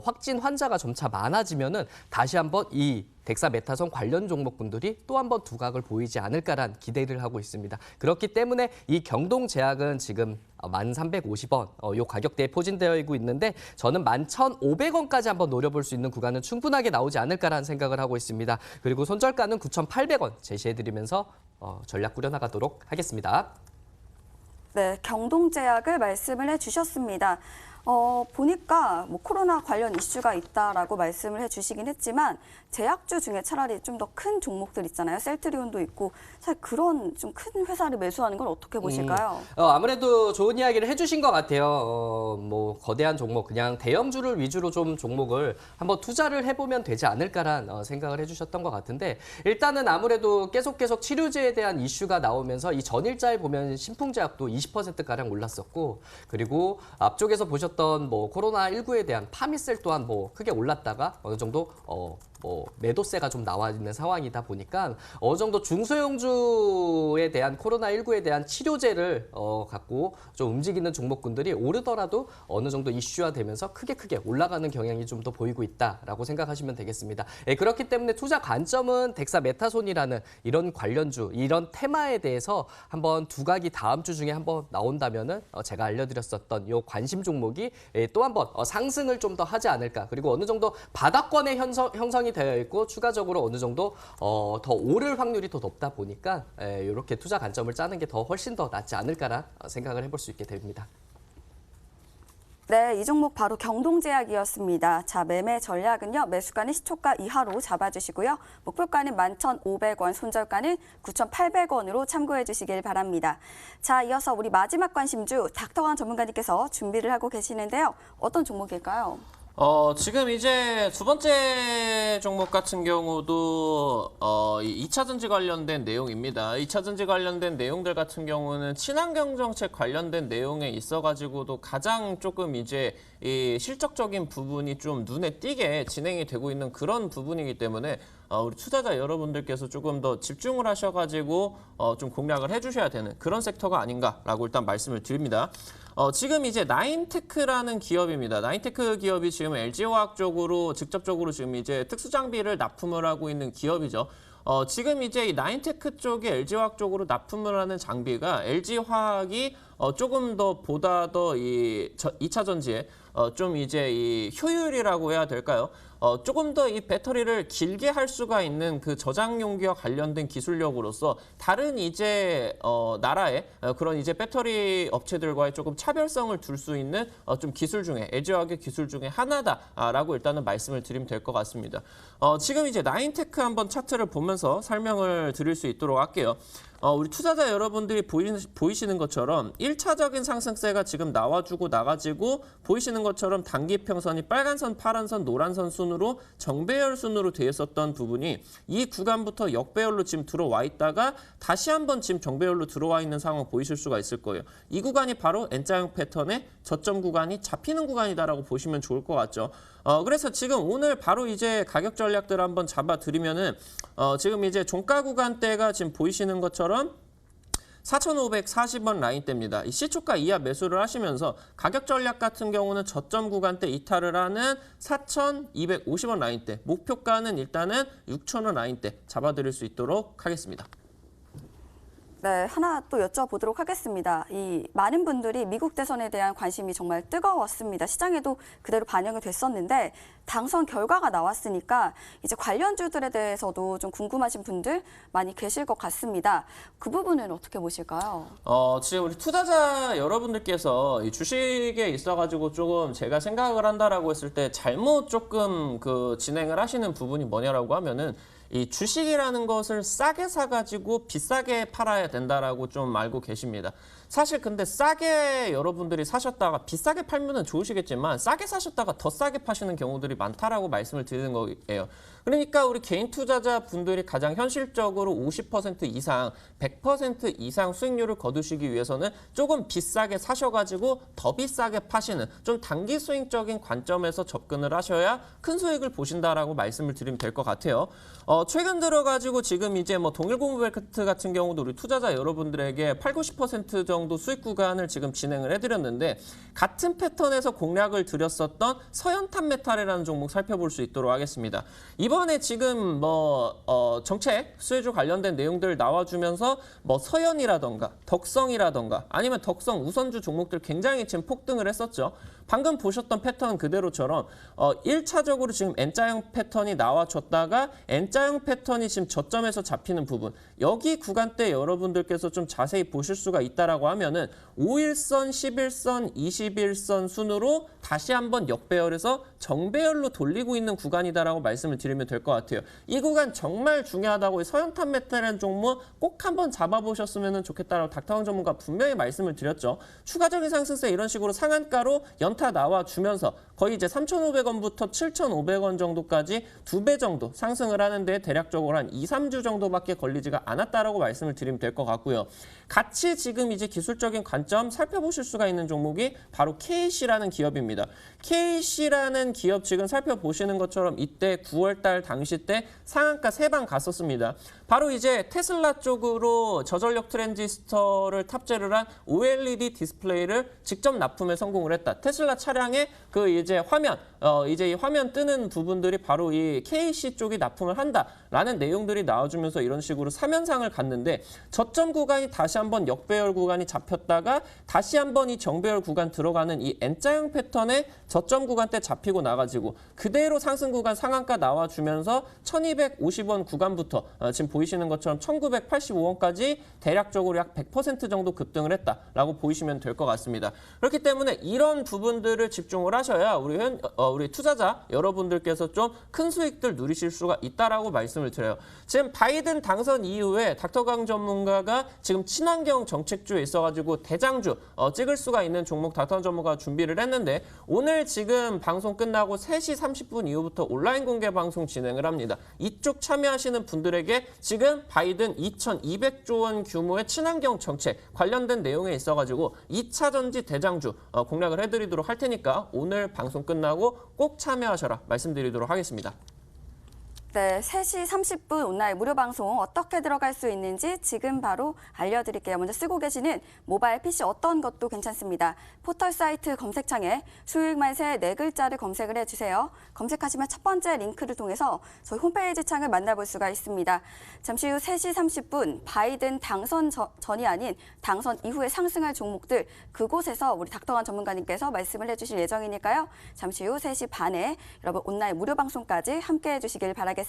확진 환자가 점차 많아지면은 다시 한번 이 덱사메타손 관련 종목분들이 또 한 번 두각을 보이지 않을까란 기대를 하고 있습니다. 그렇기 때문에 이 경동제약은 지금 1,350원 요 가격대에 포진되어 있는데 저는 11,500원까지 한번 노려볼 수 있는 구간은 충분하게 나오지 않을까라는 생각을 하고 있습니다. 그리고 손절가는 9,800원 제시해드리면서 전략 꾸려나가도록 하겠습니다. 네, 경동제약을 말씀을 해주셨습니다. 보니까 뭐 코로나 관련 이슈가 있다라고 말씀을 해주시긴 했지만 제약주 중에 차라리 좀 더 큰 종목들 있잖아요. 셀트리온도 있고 사실 그런 좀 큰 회사를 매수하는 건 어떻게 보실까요? 아무래도 좋은 이야기를 해주신 것 같아요. 뭐 거대한 종목, 그냥 대형주를 위주로 좀 종목을 한번 투자를 해보면 되지 않을까란 생각을 해주셨던 것 같은데 일단은 아무래도 계속 치료제에 대한 이슈가 나오면서 이 전일자에 보면 신풍제약도 20%가량 올랐었고 그리고 앞쪽에서 보셨던 뭐 코로나19에 대한 파미셀 또한 뭐 크게 올랐다가 어느 정도 매도세가 좀 나와 있는 상황이다 보니까 어느 정도 중소형주에 대한 코로나19에 대한 치료제를 갖고 좀 움직이는 종목군들이 오르더라도 어느 정도 이슈화되면서 크게 올라가는 경향이 좀 더 보이고 있다라고 생각하시면 되겠습니다. 예, 그렇기 때문에 투자 관점은 덱사메타손이라는 이런 관련주, 이런 테마에 대해서 한번 두각이 다음 주 중에 한번 나온다면은 제가 알려드렸었던 이 관심 종목이 또 한번 상승을 좀 더 하지 않을까. 그리고 어느 정도 바닥권의 형성이 되어 있고 추가적으로 어느 정도 더 오를 확률이 더 높다 보니까 이렇게 투자 관점을 짜는 게 더 훨씬 더 낫지 않을까라 생각을 해볼 수 있게 됩니다. 네, 이 종목 바로 경동제약이었습니다. 자, 매매 전략은요. 매수가는 시초가 이하로 잡아주시고요. 목표가는 11,500원, 손절가는 9,800원으로 참고해 주시길 바랍니다. 자, 이어서 우리 마지막 관심주 닥터강 전문가님께서 준비를 하고 계시는데요. 어떤 종목일까요? 지금 이제 두 번째 종목 같은 경우도 2차 전지 관련된 내용입니다. 2차 전지 관련된 내용들 같은 경우는 친환경 정책 관련된 내용에 있어가지고도 가장 조금 이제 이 실적적인 부분이 좀 눈에 띄게 진행이 되고 있는 그런 부분이기 때문에 우리 투자자 여러분들께서 조금 더 집중을 하셔가지고 좀 공략을 해주셔야 되는 그런 섹터가 아닌가라고 일단 말씀을 드립니다. 지금 이제 나인테크라는 기업입니다. 나인테크 기업이 지금 LG화학 쪽으로 직접적으로 지금 이제 특수장비를 납품을 하고 있는 기업이죠. 지금 이제 이 나인테크 쪽에 LG화학 쪽으로 납품을 하는 장비가 LG화학이 조금 더 보다 더 이 2차 전지에 좀 이제 이 효율이라고 해야 될까요? 조금 더 이 배터리를 길게 할 수가 있는 그 저장 용기와 관련된 기술력으로서 다른 이제 나라의 그런 이제 배터리 업체들과의 조금 차별성을 둘 수 있는 좀 기술 중에 LG화학의 기술 중에 하나다라고 일단은 말씀을 드리면 될 것 같습니다. 지금 이제 나인테크 한번 차트를 보면서 설명을 드릴 수 있도록 할게요. 우리 투자자 여러분들이 보이시는 것처럼 1차적인 상승세가 지금 나와주고 나가지고 보이시는 것처럼 단기평선이 빨간선, 파란선, 노란선 순으로 정배열 순으로 되어 있었던 부분이 이 구간부터 역배열로 지금 들어와 있다가 다시 한번 지금 정배열로 들어와 있는 상황 보이실 수가 있을 거예요. 이 구간이 바로 N자형 패턴의 저점 구간이 잡히는 구간이다라고 보시면 좋을 것 같죠. 그래서 지금 오늘 바로 이제 가격 전략들을 한번 잡아드리면은 지금 이제 종가 구간대가 지금 보이시는 것처럼 4,540원 라인대입니다. 이 시초가 이하 매수를 하시면서 가격 전략 같은 경우는 저점 구간대 이탈을 하는 4,250원 라인대, 목표가는 일단은 6,000원 라인대 잡아드릴 수 있도록 하겠습니다. 네, 하나 또 여쭤보도록 하겠습니다. 이 많은 분들이 미국 대선에 대한 관심이 정말 뜨거웠습니다. 시장에도 그대로 반영이 됐었는데 당선 결과가 나왔으니까 이제 관련주들에 대해서도 좀 궁금하신 분들 많이 계실 것 같습니다. 그 부분은 어떻게 보실까요? 지금 우리 투자자 여러분들께서 이 주식에 있어가지고 조금 제가 생각을 한다라고 했을 때 잘못 조금 그 진행을 하시는 부분이 뭐냐라고 하면은 이 주식이라는 것을 싸게 사가지고 비싸게 팔아야 된다라고 좀 알고 계십니다. 사실 근데 싸게 여러분들이 사셨다가 비싸게 팔면은 좋으시겠지만 싸게 사셨다가 더 싸게 파시는 경우들이 많다라고 말씀을 드리는 거예요. 그러니까 우리 개인 투자자 분들이 가장 현실적으로 50% 이상, 100% 이상 수익률을 거두시기 위해서는 조금 비싸게 사셔가지고 더 비싸게 파시는 좀 단기 수익적인 관점에서 접근을 하셔야 큰 수익을 보신다라고 말씀을 드리면 될 것 같아요. 최근 들어가지고 지금 이제 뭐 동일고무벨트 같은 경우도 우리 투자자 여러분들에게 80~90% 정도 수익 구간을 지금 진행을 해드렸는데 같은 패턴에서 공략을 드렸었던 서현탄메탈이라는 종목 살펴볼 수 있도록 하겠습니다. 이번에 지금 정책 수혜주 관련된 내용들 나와주면서 뭐 서현이라던가 덕성이라던가 아니면 덕성 우선주 종목들 굉장히 지금 폭등을 했었죠. 방금 보셨던 패턴 그대로처럼 1차적으로 지금 N자형 패턴이 나와줬다가 N자형 패턴이 지금 저점에서 잡히는 부분 여기 구간대 여러분들께서 좀 자세히 보실 수가 있다라고 하면은 5일선, 11선, 21선 순으로 다시 한번 역배열에서 정배열로 돌리고 있는 구간이다라고 말씀을 드리면 될 것 같아요. 이 구간 정말 중요하다고 서현탄메탈이라는 종목 꼭 한번 잡아보셨으면 좋겠다라고 닥터강 전문가 분명히 말씀을 드렸죠. 추가적인 상승세 이런 식으로 상한가로 연타 나와주면서 거의 이제 3,500원부터 7,500원 정도까지 2배 정도 상승을 하는데 대략적으로 한 2, 3주 정도밖에 걸리지가 않았다라고 말씀을 드리면 될 것 같고요. 같이 지금 이제 기술적인 관점 살펴보실 수가 있는 종목이 바로 KC라는 기업입니다. KC라는 기업 지금 살펴보시는 것처럼 이때 9월달 당시 때 상한가 3방 갔었습니다. 바로 이제 테슬라 쪽으로 저전력 트랜지스터를 탑재를 한 OLED 디스플레이를 직접 납품에 성공을 했다. 테슬라 차량에 그 이제 화면, 이제 이 화면 뜨는 부분들이 바로 이 KC 쪽이 납품을 한다라는 내용들이 나와주면서 이런 식으로 3연상을 갔는데 저점 구간이 다시 한번 역배열 구간이 잡혔다가 다시 한번 이 정배열 구간 들어가는 이 N자형 패턴의 저점 구간대 잡히고 나가지고 그대로 상승 구간 상한가 나와주면서 1250원 구간부터 지금 보이시는 것처럼 1985원까지 대략적으로 약 100% 정도 급등을 했다라고 보이시면 될 것 같습니다. 그렇기 때문에 이런 부분들을 집중을 하셔야 우리 투자자 여러분들께서 좀 큰 수익들 누리실 수가 있다라고 말씀을 드려요. 지금 바이든 당선 이후에 닥터강 전문가가 지금 친환경 정책주에 있어가지고 대장주 찍을 수가 있는 종목 닥터강 전문가가 준비를 했는데 오늘 지금 방송 끝나고 3시 30분 이후부터 온라인 공개 방송 진행을 합니다. 이쪽 참여하시는 분들에게 지금 바이든 2,200조 원 규모의 친환경 정책 관련된 내용에 있어가지고 2차 전지 대장주 공략을 해드리도록 할 테니까 오늘 방송 끝나고 꼭 참여하셔라 말씀드리도록 하겠습니다. 네, 3시 30분 온라인 무료 방송 어떻게 들어갈 수 있는지 지금 바로 알려드릴게요. 먼저 쓰고 계시는 모바일 PC 어떤 것도 괜찮습니다. 포털 사이트 검색창에 수익 만세 4글자를 검색을 해주세요. 검색하시면 첫 번째 링크를 통해서 저희 홈페이지 창을 만나볼 수가 있습니다. 잠시 후 3시 30분 바이든 당선 전이 아닌 당선 이후에 상승할 종목들 그곳에서 우리 닥터관 전문가님께서 말씀을 해주실 예정이니까요. 잠시 후 3시 반에 여러분 온라인 무료 방송까지 함께해 주시길 바라겠습니다.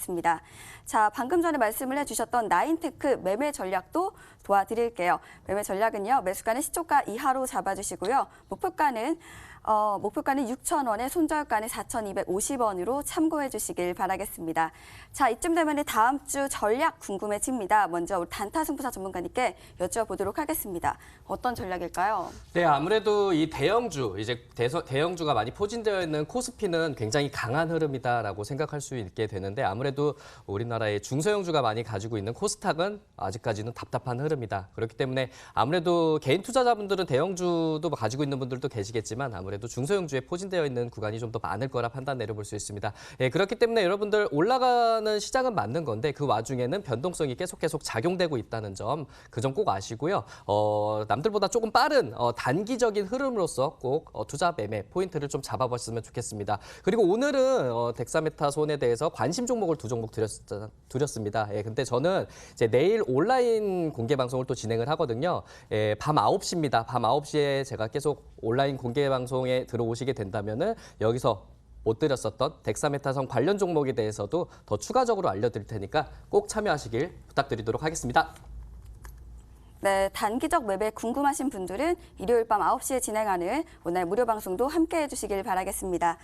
자, 방금 전에 말씀을 해주셨던 나인테크 매매 전략도 도와드릴게요. 매매 전략은요, 매수가는 시초가 이하로 잡아주시고요. 목표가는 6,000원에 손절가는 4,250원으로 참고해 주시길 바라겠습니다. 자, 이쯤 되면 다음 주 전략 궁금해집니다. 먼저 우리 단타승부사 전문가님께 여쭤보도록 하겠습니다. 어떤 전략일까요? 네, 아무래도 이 대형주, 대형주가 많이 포진되어 있는 코스피는 굉장히 강한 흐름이다라고 생각할 수 있게 되는데 아무래도 우리나라의 중소형주가 많이 가지고 있는 코스닥은 아직까지는 답답한 흐름이다. 그렇기 때문에 아무래도 개인 투자자분들은 대형주도 가지고 있는 분들도 계시겠지만 아무래도 중소형주에 포진되어 있는 구간이 좀 더 많을 거라 판단 내려볼 수 있습니다. 예, 그렇기 때문에 여러분들 올라가는 시장은 맞는 건데 그 와중에는 변동성이 계속 작용되고 있다는 점, 그 점 꼭 아시고요. 남들보다 조금 빠른 단기적인 흐름으로서 꼭 투자 매매 포인트를 좀 잡아봤으면 좋겠습니다. 그리고 오늘은 덱사메타손에 대해서 관심 종목을 2종목 드렸습니다. 예, 근데 저는 이제 내일 온라인 공개 방송을 또 진행을 하거든요. 예, 밤 9시입니다. 밤 9시에 제가 계속 온라인 공개 방송에 들어오시게 된다면은 여기서 못 드렸었던 덱사메타손 관련 종목에 대해서도 더 추가적으로 알려드릴 테니까 꼭 참여하시길 부탁드리도록 하겠습니다. 네, 단기적 매매 궁금하신 분들은 일요일 밤 9시에 진행하는 온라인 무료 방송도 함께해 주시길 바라겠습니다.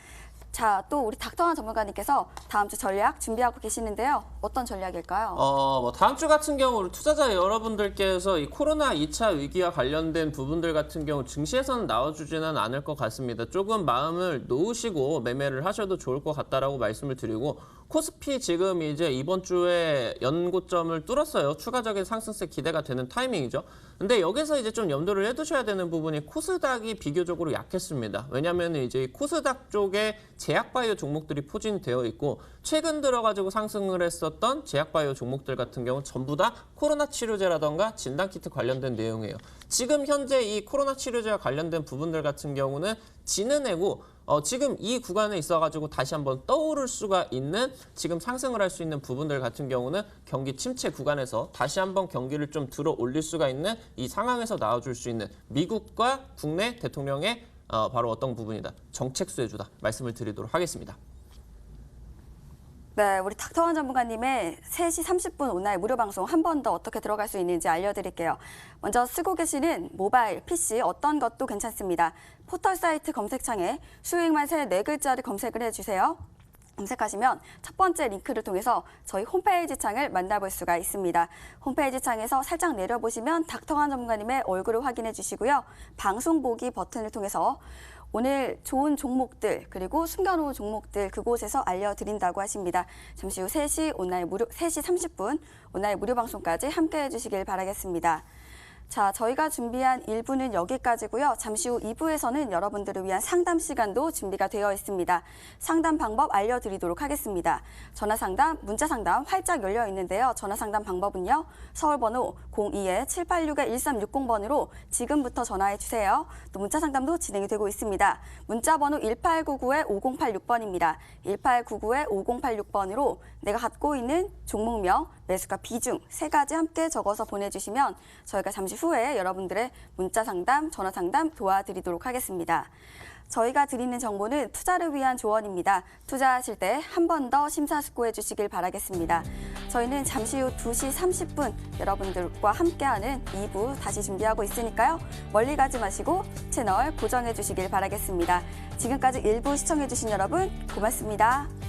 자, 또 우리 닥터환 전문가님께서 다음 주 전략 준비하고 계시는데요. 어떤 전략일까요? 다음 주 같은 경우 우리 투자자 여러분들께서 이 코로나 2차 위기와 관련된 부분들 같은 경우 증시에서는 나와주지는 않을 것 같습니다. 조금 마음을 놓으시고 매매를 하셔도 좋을 것 같다라고 말씀을 드리고 코스피 지금 이제 이번 주에 연고점을 뚫었어요. 추가적인 상승세 기대가 되는 타이밍이죠. 근데 여기서 이제 좀 염두를 해두셔야 되는 부분이 코스닥이 비교적으로 약했습니다. 왜냐하면 이제 코스닥 쪽에 제약바이오 종목들이 포진되어 있고 최근 들어가지고 상승을 했었던 제약바이오 종목들 같은 경우는 전부 다 코로나 치료제라던가 진단키트 관련된 내용이에요. 지금 현재 이 코로나 치료제와 관련된 부분들 같은 경우는 지는애고 지금 이 구간에 있어가지고 다시 한번 떠오를 수가 있는 지금 상승을 할 수 있는 부분들 같은 경우는 경기 침체 구간에서 다시 한번 경기를 좀 들어 올릴 수가 있는 이 상황에서 나와줄 수 있는 미국과 국내 대통령의 바로 어떤 부분이다. 정책 수혜주다. 말씀을 드리도록 하겠습니다. 네, 우리 닥터환 전문가님의 3시 30분 온라인 무료 방송 한 번 더 어떻게 들어갈 수 있는지 알려드릴게요. 먼저 쓰고 계시는 모바일, PC 어떤 것도 괜찮습니다. 포털 사이트 검색창에 수익 만세 4글자를 검색을 해주세요. 검색하시면 첫 번째 링크를 통해서 저희 홈페이지 창을 만나볼 수가 있습니다. 홈페이지 창에서 살짝 내려보시면 닥터환 전문가님의 얼굴을 확인해 주시고요. 방송 보기 버튼을 통해서 오늘 좋은 종목들 그리고 숨겨놓은 종목들 그곳에서 알려드린다고 하십니다. 잠시 후 3시 30분 온라인 무료 방송까지 함께해 주시길 바라겠습니다. 자, 저희가 준비한 1부는 여기까지고요. 잠시 후 2부에서는 여러분들을 위한 상담 시간도 준비가 되어 있습니다. 상담 방법 알려드리도록 하겠습니다. 전화 상담, 문자 상담 활짝 열려 있는데요. 전화 상담 방법은요. 서울번호 02-786-1360번으로 지금부터 전화해 주세요. 또 문자 상담도 진행이 되고 있습니다. 문자 번호 1899-5086번입니다. 1899-5086번으로 내가 갖고 있는 종목명, 매수가 비중 3가지 함께 적어서 보내주시면 저희가 잠시 후에 여러분들의 문자 상담, 전화 상담 도와드리도록 하겠습니다. 저희가 드리는 정보는 투자를 위한 조언입니다. 투자하실 때 한 번 더 심사숙고해 주시길 바라겠습니다. 저희는 잠시 후 2시 30분 여러분들과 함께하는 2부 다시 준비하고 있으니까요. 멀리 가지 마시고 채널 고정해 주시길 바라겠습니다. 지금까지 1부 시청해 주신 여러분 고맙습니다.